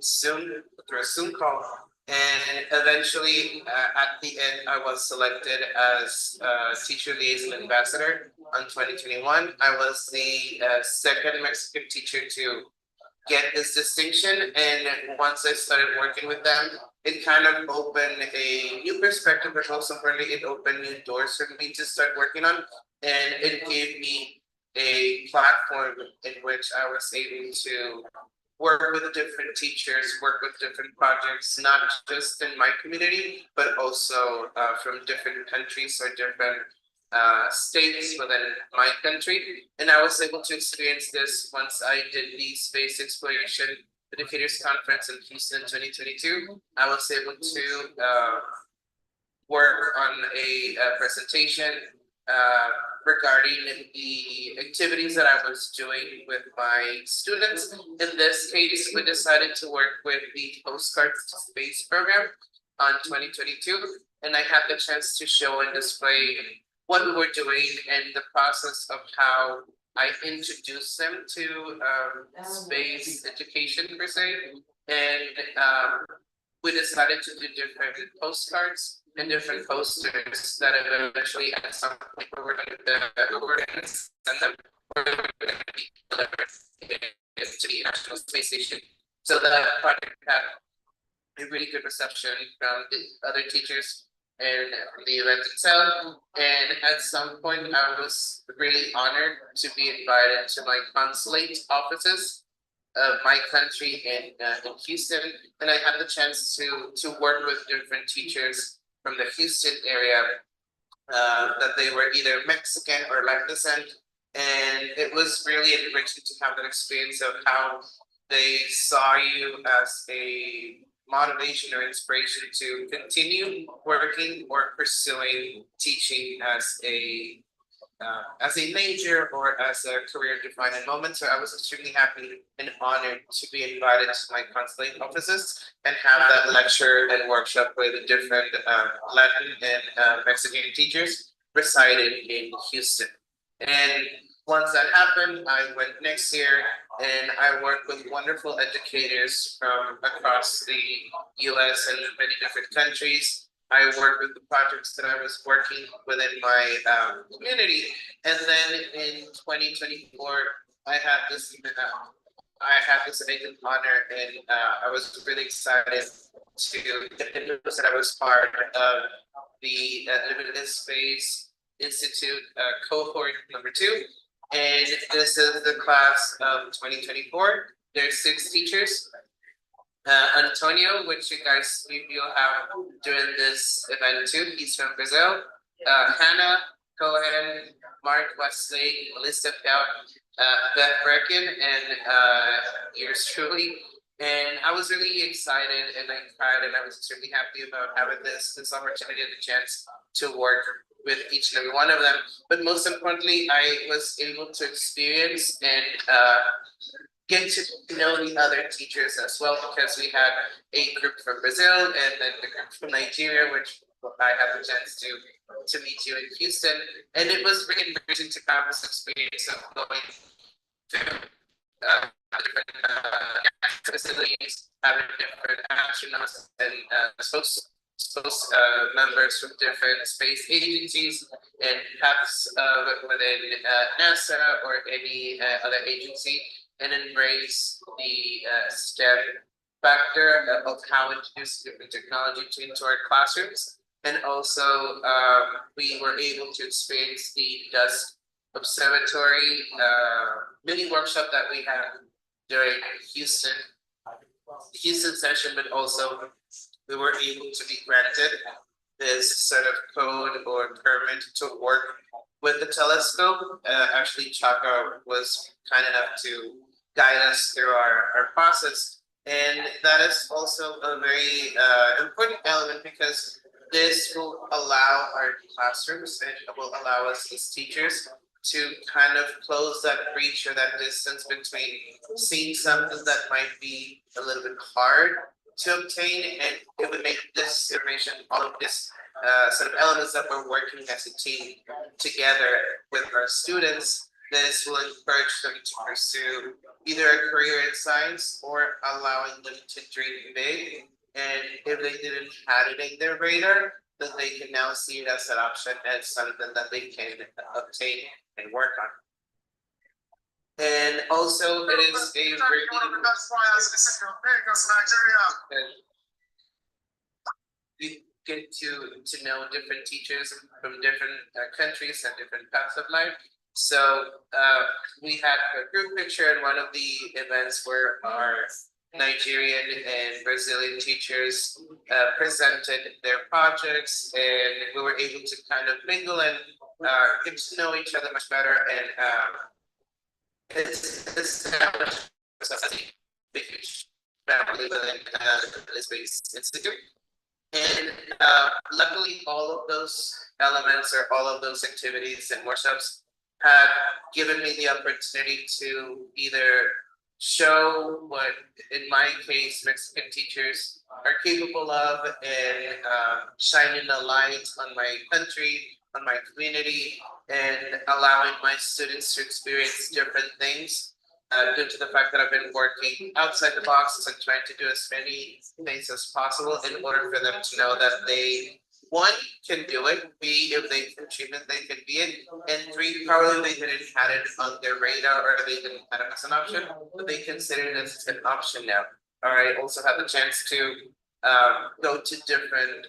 Speaker 3: Zoom, through a Zoom call. And eventually, at the end, I was selected as teacher liaison ambassador on 2021. I was the second Mexican teacher to get this distinction. And once I started working with them, it kind of opened a new perspective, but also importantly, it opened new doors for me to start working on. And it gave me a platform in which I was able to work with different teachers, work with different projects, not just in my community, but also from different countries or different states within my country. And I was able to experience this once I did the Space Exploration Educators Conference in Houston 2022. I was able to work on a presentation regarding the activities that I was doing with my students. In this case, we decided to work with the Postcards to Space program on 2022, and I had the chance to show and display what we were doing and the process of how I introduced them to space education per se. And we decided to do different postcards and different posters that eventually at some point we were going to send them or we were going to be delivered to the International Space Station. So that project had a really good reception from the other teachers and the event itself. And at some point, I was really honored to be invited to my consulate offices of my country in Houston, and I had the chance to work with different teachers from the Houston area that they were either Mexican or Latin descent, and it was really enriching to have that experience of how they saw you as a motivation or inspiration to continue working or pursuing teaching as a major or as a career defining moment. So I was extremely happy and honored to be invited to my consulate offices and have that lecture and workshop with different Latin and Mexican teachers residing in Houston. And once that happened, I went next year and I worked with wonderful educators from across the US and many different countries. I worked with the projects that I was working within my community. And then in 2024, I had this amazing honor, and I was really excited to get the news that I was part of the Limited Space Institute cohort number 2. And this is the class of 2024. There's 6 teachers. Antonio, which you'll have during this event too. He's from Brazil. Hannah Cohen, Mark Wesley, Melissa Bell, Beth Brecken, and yours truly. And I was really excited and I cried and I was extremely happy about having this opportunity and the chance to work with each and every one of them. But most importantly, I was able to experience and get to know the other teachers as well, because we had a group from Brazil and then the group from Nigeria, which I had the chance to meet you in Houston. And it was really enriching to have this experience of going to different facilities, having different astronauts and members from different space agencies and perhaps within NASA or any other agency, and embrace the STEM factor of how to introduce different technology into our classrooms. And also, we were able to experience the Dusk Observatory mini workshop that we had during Houston session, but also we were able to be granted this sort of code or permit to work with the telescope. Actually, Chaka was kind enough to guide us through our process. And that is also a very important element, because this will allow our classrooms and will allow us as teachers to kind of close that breach or that distance between seeing something that might be a little bit hard to obtain, and it would make this information, all of this sort of elements that we're working as a team together with our students, this will encourage them to pursue either a career in science or allowing them to dream big. And if they didn't have it in their radar, then they can now see it as an option and something that they can obtain and work on. And also, it is a very you get to know different teachers from different countries and different paths of life. So we had a group picture, and one of the events where our Nigerian and Brazilian teachers presented their projects, and we were able to kind of mingle and get to know each other much better, and it's a huge family within the Space Institute. And luckily, all of those elements or all of those activities and workshops have given me the opportunity to either show what, in my case, Mexican teachers are capable of, and shining a light on my country, on my community, and allowing my students to experience different things due to the fact that I've been working outside the box and trying to do as many things as possible in order for them to know that they, one, can do it, B, if they can achieve it, they can be it, and three, probably they didn't have it on their radar or they didn't have it as an option, but they consider it as an option now. I also had the chance to go to different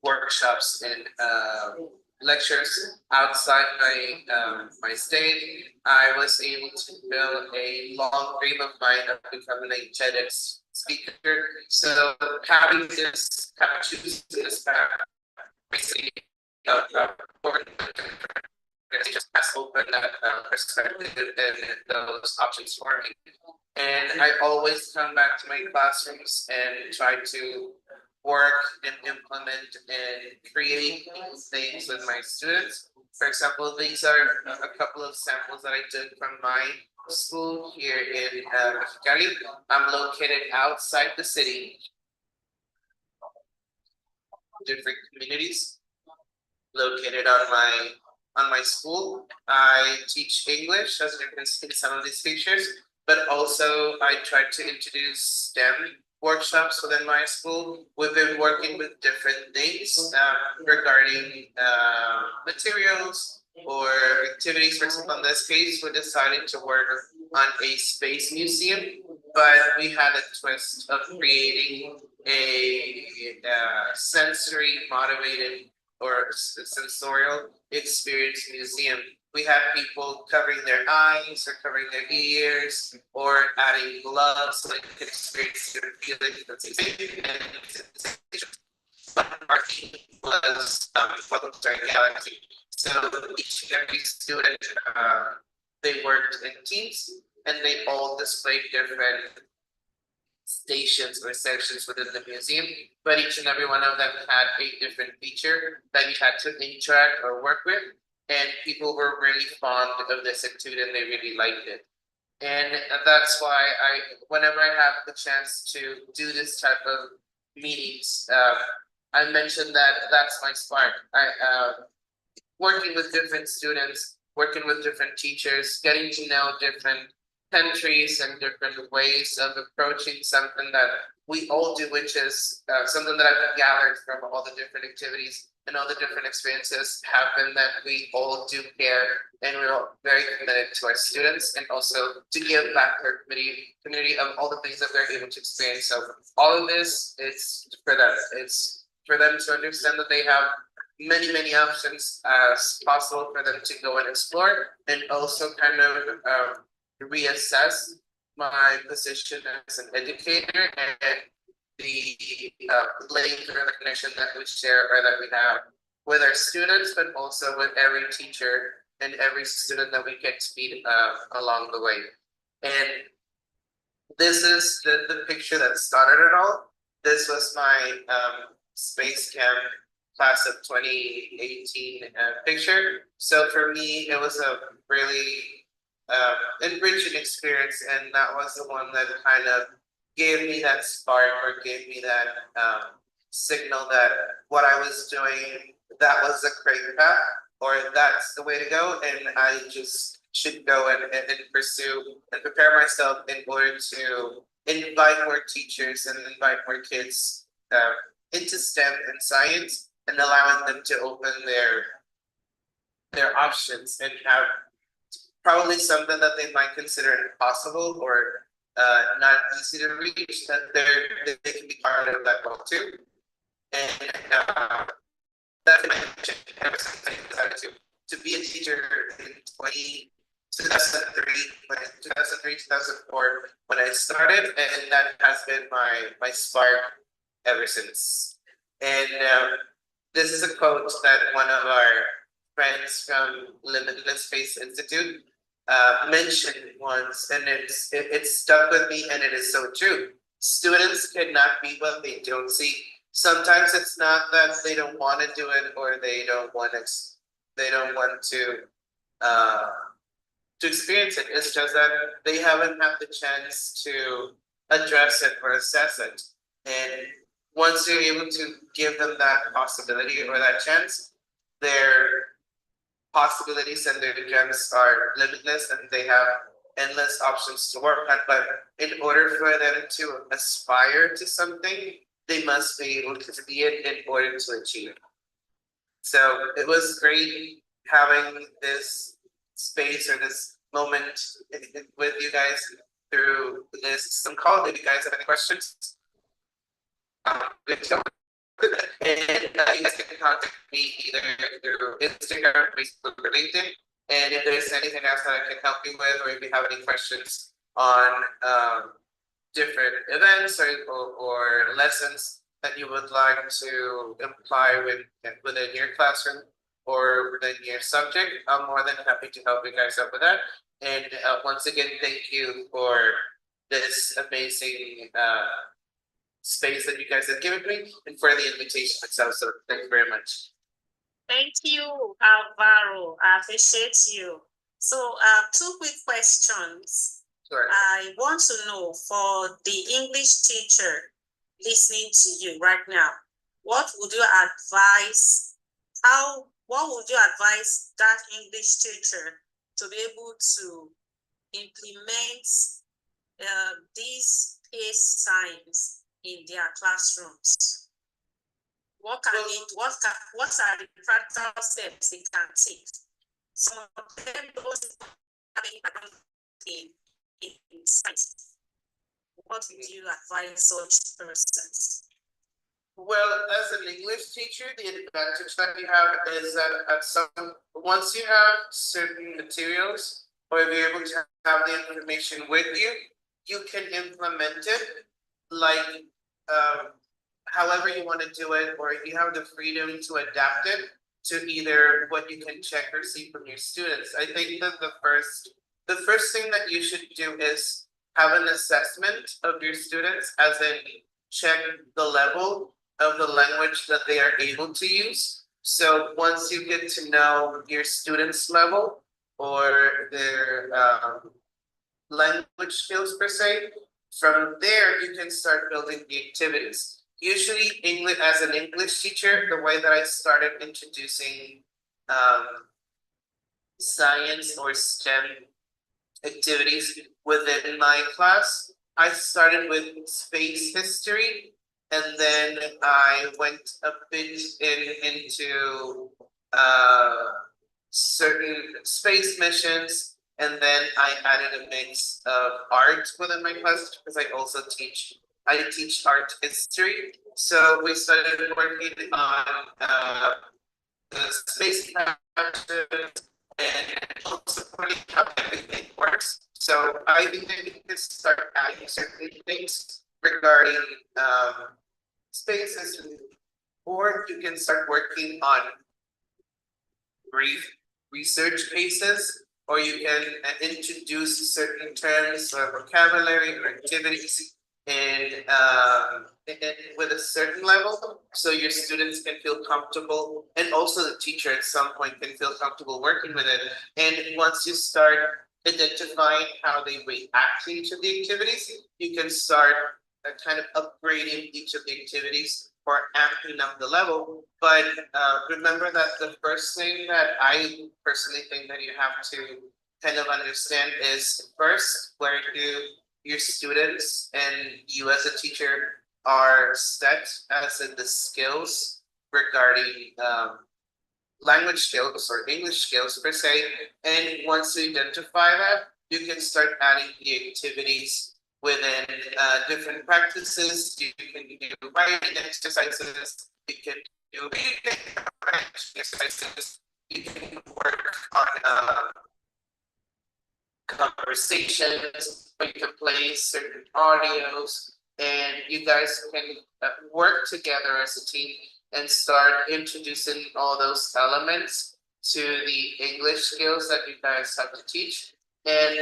Speaker 3: workshops and lectures outside my state. I was able to fulfill a long dream of mine of becoming a TEDx speaker. So having this, choosing this path, basically, just has opened that perspective and those options for me. And I always come back to my classrooms and try to work and implement and create things with my students. For example, these are a couple of samples that I took from my school here in Mexicali. I'm located outside the city, different communities located on my school. I teach English, as you can see in some of these pictures, but also I try to introduce STEM workshops within my school. We've been working with different things regarding materials or activities. For example, in this case, we decided to work on a space museum, but we had a twist of creating a sensory motivated or sensorial experience museum. We had people covering their eyes or covering their ears or adding gloves so they could experience their feelings and sensations. Our team was Photostory Galaxy. So each and every student, they worked in teams and they all displayed different stations or sections within the museum, but each and every one of them had a different feature that you had to interact or work with, and people were really fond of this activity and they really liked it. And that's why whenever I have the chance to do this type of meetings, I mentioned that that's my spark. Working with different students, working with different teachers, getting to know different countries and different ways of approaching something that we all do, which is something that I've gathered from all the different activities and all the different experiences have been that we all do care and we're all very committed to our students and also to give back to our community of all the things that they're able to experience. So all of this is for them. It's for them to understand that they have many options as possible for them to go and explore, and also kind of reassess my position as an educator and the link or the connection that we share or that we have with our students, but also with every teacher and every student that we get to meet along the way. And this is the picture that started it all. This was my Space Camp class of 2018 picture. So for me, it was a really enriching experience, and that was the one that kind of gave me that spark or gave me that signal that what I was doing, that was the correct path, or that's the way to go, and I just should go and pursue and prepare myself in order to invite more teachers and invite more kids into STEM and science, and allowing them to open their options and have probably something that they might consider impossible or not easy to reach, that they can be part of that goal too. And that's my mission ever since I decided to be a teacher in approximately 2003, 2004 when I started, and that has been my spark ever since. And this is a quote that one of our friends from Limitless Space Institute mentioned once, and it stuck with me, and it is so true. Students cannot be what they don't see. Sometimes it's not that they don't want to do it or they don't want uh, to experience it. It's just that they haven't had the chance to address it or assess it. And once you're able to give them that possibility or that chance, their possibilities and their gems are limitless and they have endless options to work on. But in order for them to aspire to something, they must be able to see it in order to achieve it. So it was great having this space or this moment with you guys through this Zoom call. If you guys have any questions, good job. And you guys can contact me either through Instagram, Facebook, or LinkedIn. And if there's anything else that I can help you with, or if you have any questions on different events or lessons that you would like to apply within your classroom or within your subject, I'm more than happy to help you guys out with that. And once again, thank you for this amazing space that you guys have given me and for the invitation itself. So thank you very much.
Speaker 2: Thank you, Alvaro. I appreciate you. So, two quick questions.
Speaker 3: Sure.
Speaker 2: I want to know, for the English teacher listening to you right now, what would you advise that English teacher to be able to implement these PACE signs in their classrooms? What are the practical steps they can take? Some of them don't have any background in science. What would you advise such persons?
Speaker 3: Well, as an English teacher, the advantage that you have is that once you have certain materials, or if you're able to have the information with you, you can implement it like however you want to do it, or you have the freedom to adapt it to either what you can check or see from your students. I think that the first thing that you should do is have an assessment of your students, as in check the level of the language that they are able to use. So once you get to know your students' level or their language skills per se, from there you can start building the activities. Usually, as an English teacher, the way that I started introducing science or STEM activities within my class, I started with space history, and then I went a bit into certain space missions, and then I added a mix of art within my class because I teach art history. So we started working on the space captions and also learning how everything works. So I think that you can start adding certain things regarding spaces, or you can start working on brief research cases, or you can introduce certain terms or vocabulary or activities and with a certain level, so your students can feel comfortable, and also the teacher at some point can feel comfortable working with it. And once you start identifying how they react to each of the activities, you can start kind of upgrading each of the activities or amping up the level. But remember that the first thing that I personally think that you have to kind of understand is, first, where do your students and you as a teacher are set as in the skills regarding language skills or English skills per se. And once you identify that, you can start adding the activities within different practices. You can do writing exercises, you can do reading exercises, you can work on conversations, or you can play certain audios, and you guys can work together as a team and start introducing all those elements to the English skills that you guys have to teach. And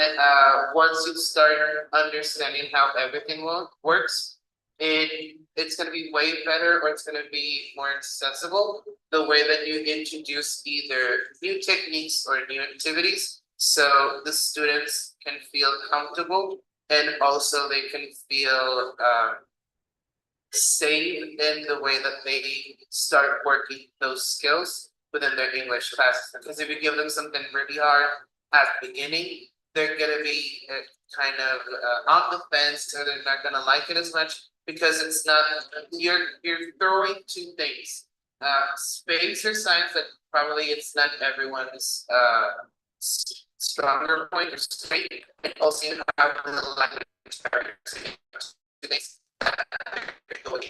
Speaker 3: once you start understanding how everything works, it's going to be way better, or it's going to be more accessible the way that you introduce either new techniques or new activities, so the students can feel comfortable, and also they can feel safe in the way that they start working those skills within their English classes. Because if you give them something really hard at the beginning, they're gonna be kind of on the fence, or they're not gonna like it as much, because it's not, you're throwing two things. Space or science that probably it's not everyone's stronger point or strength, and also you have the language barriers.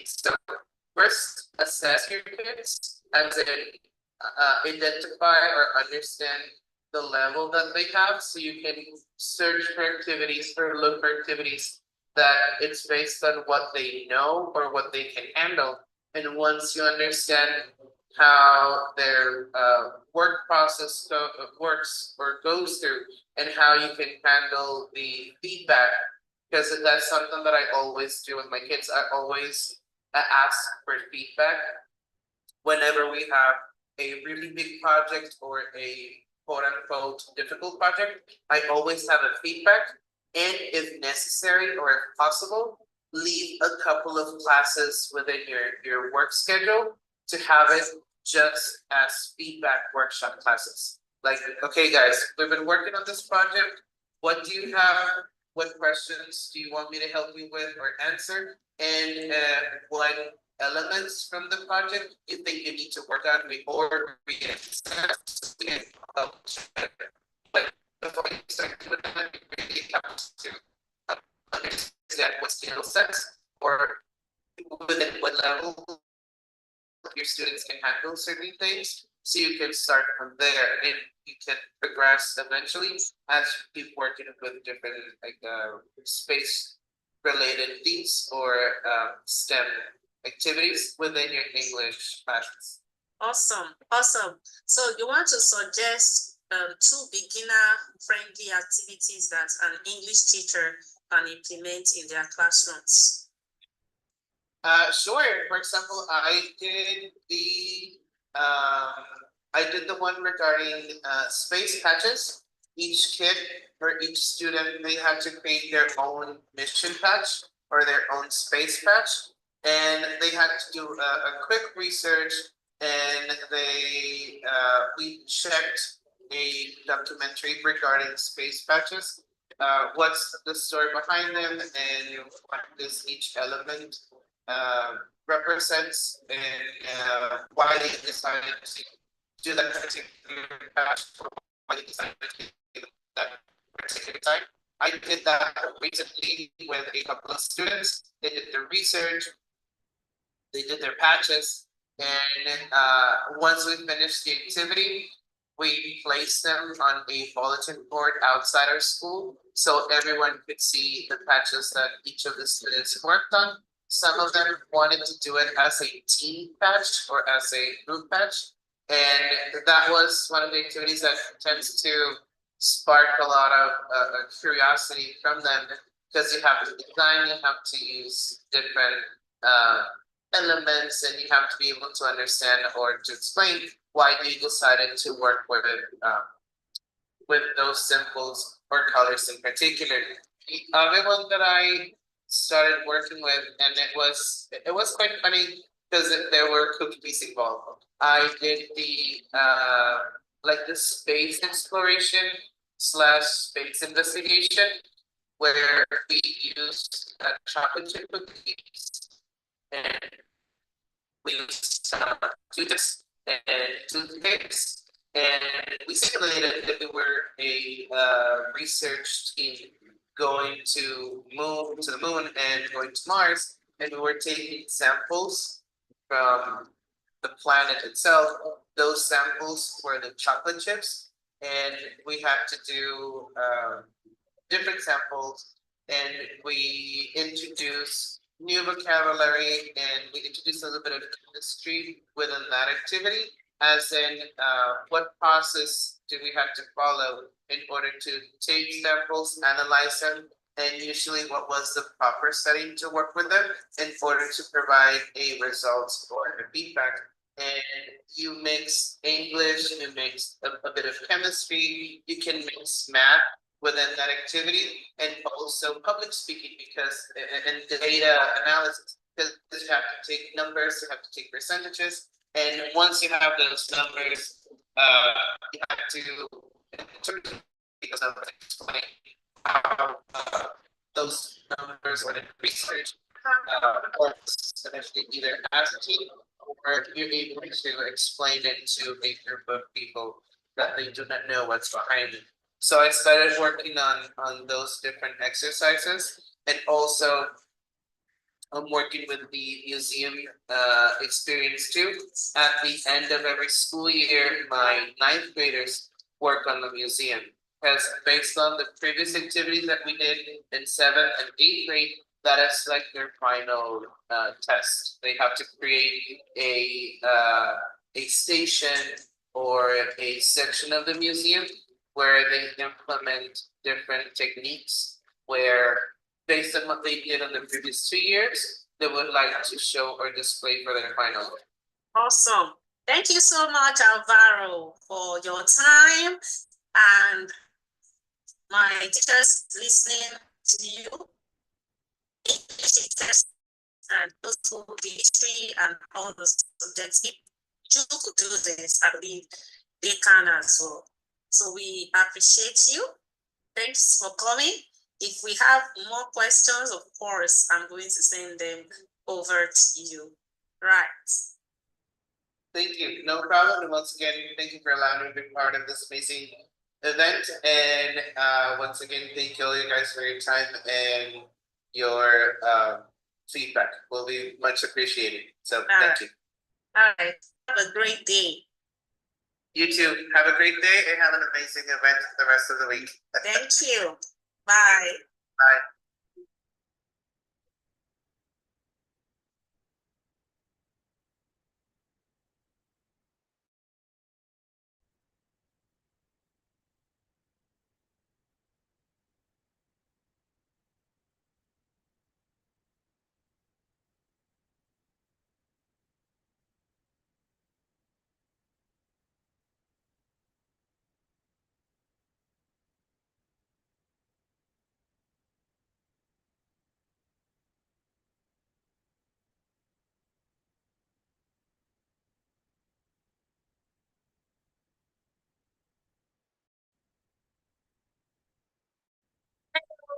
Speaker 3: So first, assess your kids, as in identify or understand the level that they have, so you can search for activities or look for activities that it's based on what they know or what they can handle. And once you understand how their work process works or goes through, and how you can handle the feedback, because that's something that I always do with my kids. I always ask for feedback whenever we have a really big project or a quote unquote difficult project. I always have a feedback, and if necessary or if possible, leave a couple of classes within your work schedule to have it just as feedback workshop classes. Like, okay, guys, we've been working on this project. What do you have? What questions do you want me to help you with or answer? And what elements from the project you think you need to work on before we get started? But before you start doing that, you really have to understand what skill sets or within what level your students can handle certain things, so you can start from there, and you can progress eventually as you keep working with different space related themes or STEM activities within your English classes.
Speaker 2: Awesome, awesome. So you want to suggest two beginner-friendly activities that an English teacher can implement in their classrooms?
Speaker 3: Sure. For example, I did the one regarding space patches. Each kid or each student, they had to create their own mission patch or their own space patch, and they had to do a quick research, and we checked a documentary regarding space patches. What's the story behind them, and what does each element represents, and why they decided to do that particular patch, or why they decided to do that particular time. I did that recently with a couple of students. They did their research, they did their patches, and once we finished the activity, we placed them on a bulletin board outside our school, so everyone could see the patches that each of the students worked on. Some of them wanted to do it as a team patch or as a group patch, and that was one of the activities that tends to spark a lot of curiosity from them, because you have to design, you have to use different elements, and you have to be able to understand or to explain why you decided to work with those symbols or colors in particular. The other one that I started working with, and it was quite funny because there were cookies involved. I did the the space exploration / space investigation, where we used chocolate chip cookies, and we used toothpicks and toothpicks, and we simulated that we were a research team going to the moon and going to Mars, and we were taking samples from the planet itself. Those samples were the chocolate chips, and we have to do different samples, and we introduce new vocabulary, and we introduce a little bit of chemistry within that activity, as in what process do we have to follow in order to take samples, analyze them, and usually what was the proper setting to work with them in order to provide a result or a feedback. And you mix English, you mix a bit of chemistry, you can mix math within that activity, and also public speaking, because and data analysis, because you have to take numbers, you have to take percentages, and once you have those numbers, you have to interpret those numbers, explain how those numbers or the research works, essentially either as a team or you're able to explain it to a group of people that they do not know what's behind it. So I started working on those different exercises, and also I'm working with the museum experience too. At the end of every school year, my ninth graders work on the museum, because based on the previous activities that we did in seventh and eighth grade, that is like their final test. They have to create a station or a section of the museum where they implement different techniques, where based on what they did on the previous 2 years, they would like to show or display for their final.
Speaker 2: Awesome. Thank you so much, Alvaro, for your time, and my teachers listening to you. English teachers and also the history and all the subjects. If you could do this, I believe they can as well. So we appreciate you. Thanks for coming. If we have more questions, of course, I'm going to send them over to you. Right.
Speaker 3: Thank you. No problem. And once again, thank you for allowing me to be part of this amazing event. And once again, thank you all you guys for your time and your feedback. Will be much appreciated. So thank you.
Speaker 2: All right. Have a great day.
Speaker 3: You too. Have a great day and have an amazing event the rest of the week.
Speaker 2: Thank you. Bye.
Speaker 3: Bye.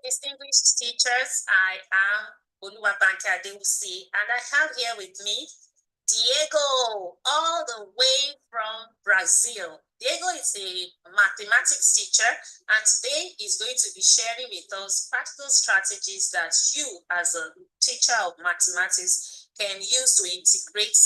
Speaker 2: Distinguished teachers, I am Oluwabanke Adewusi, and I have here with me Diego, all the way from Brazil. Diego is a mathematics teacher, and today he's going to be sharing with us practical strategies that you, as a teacher of mathematics, can use to integrate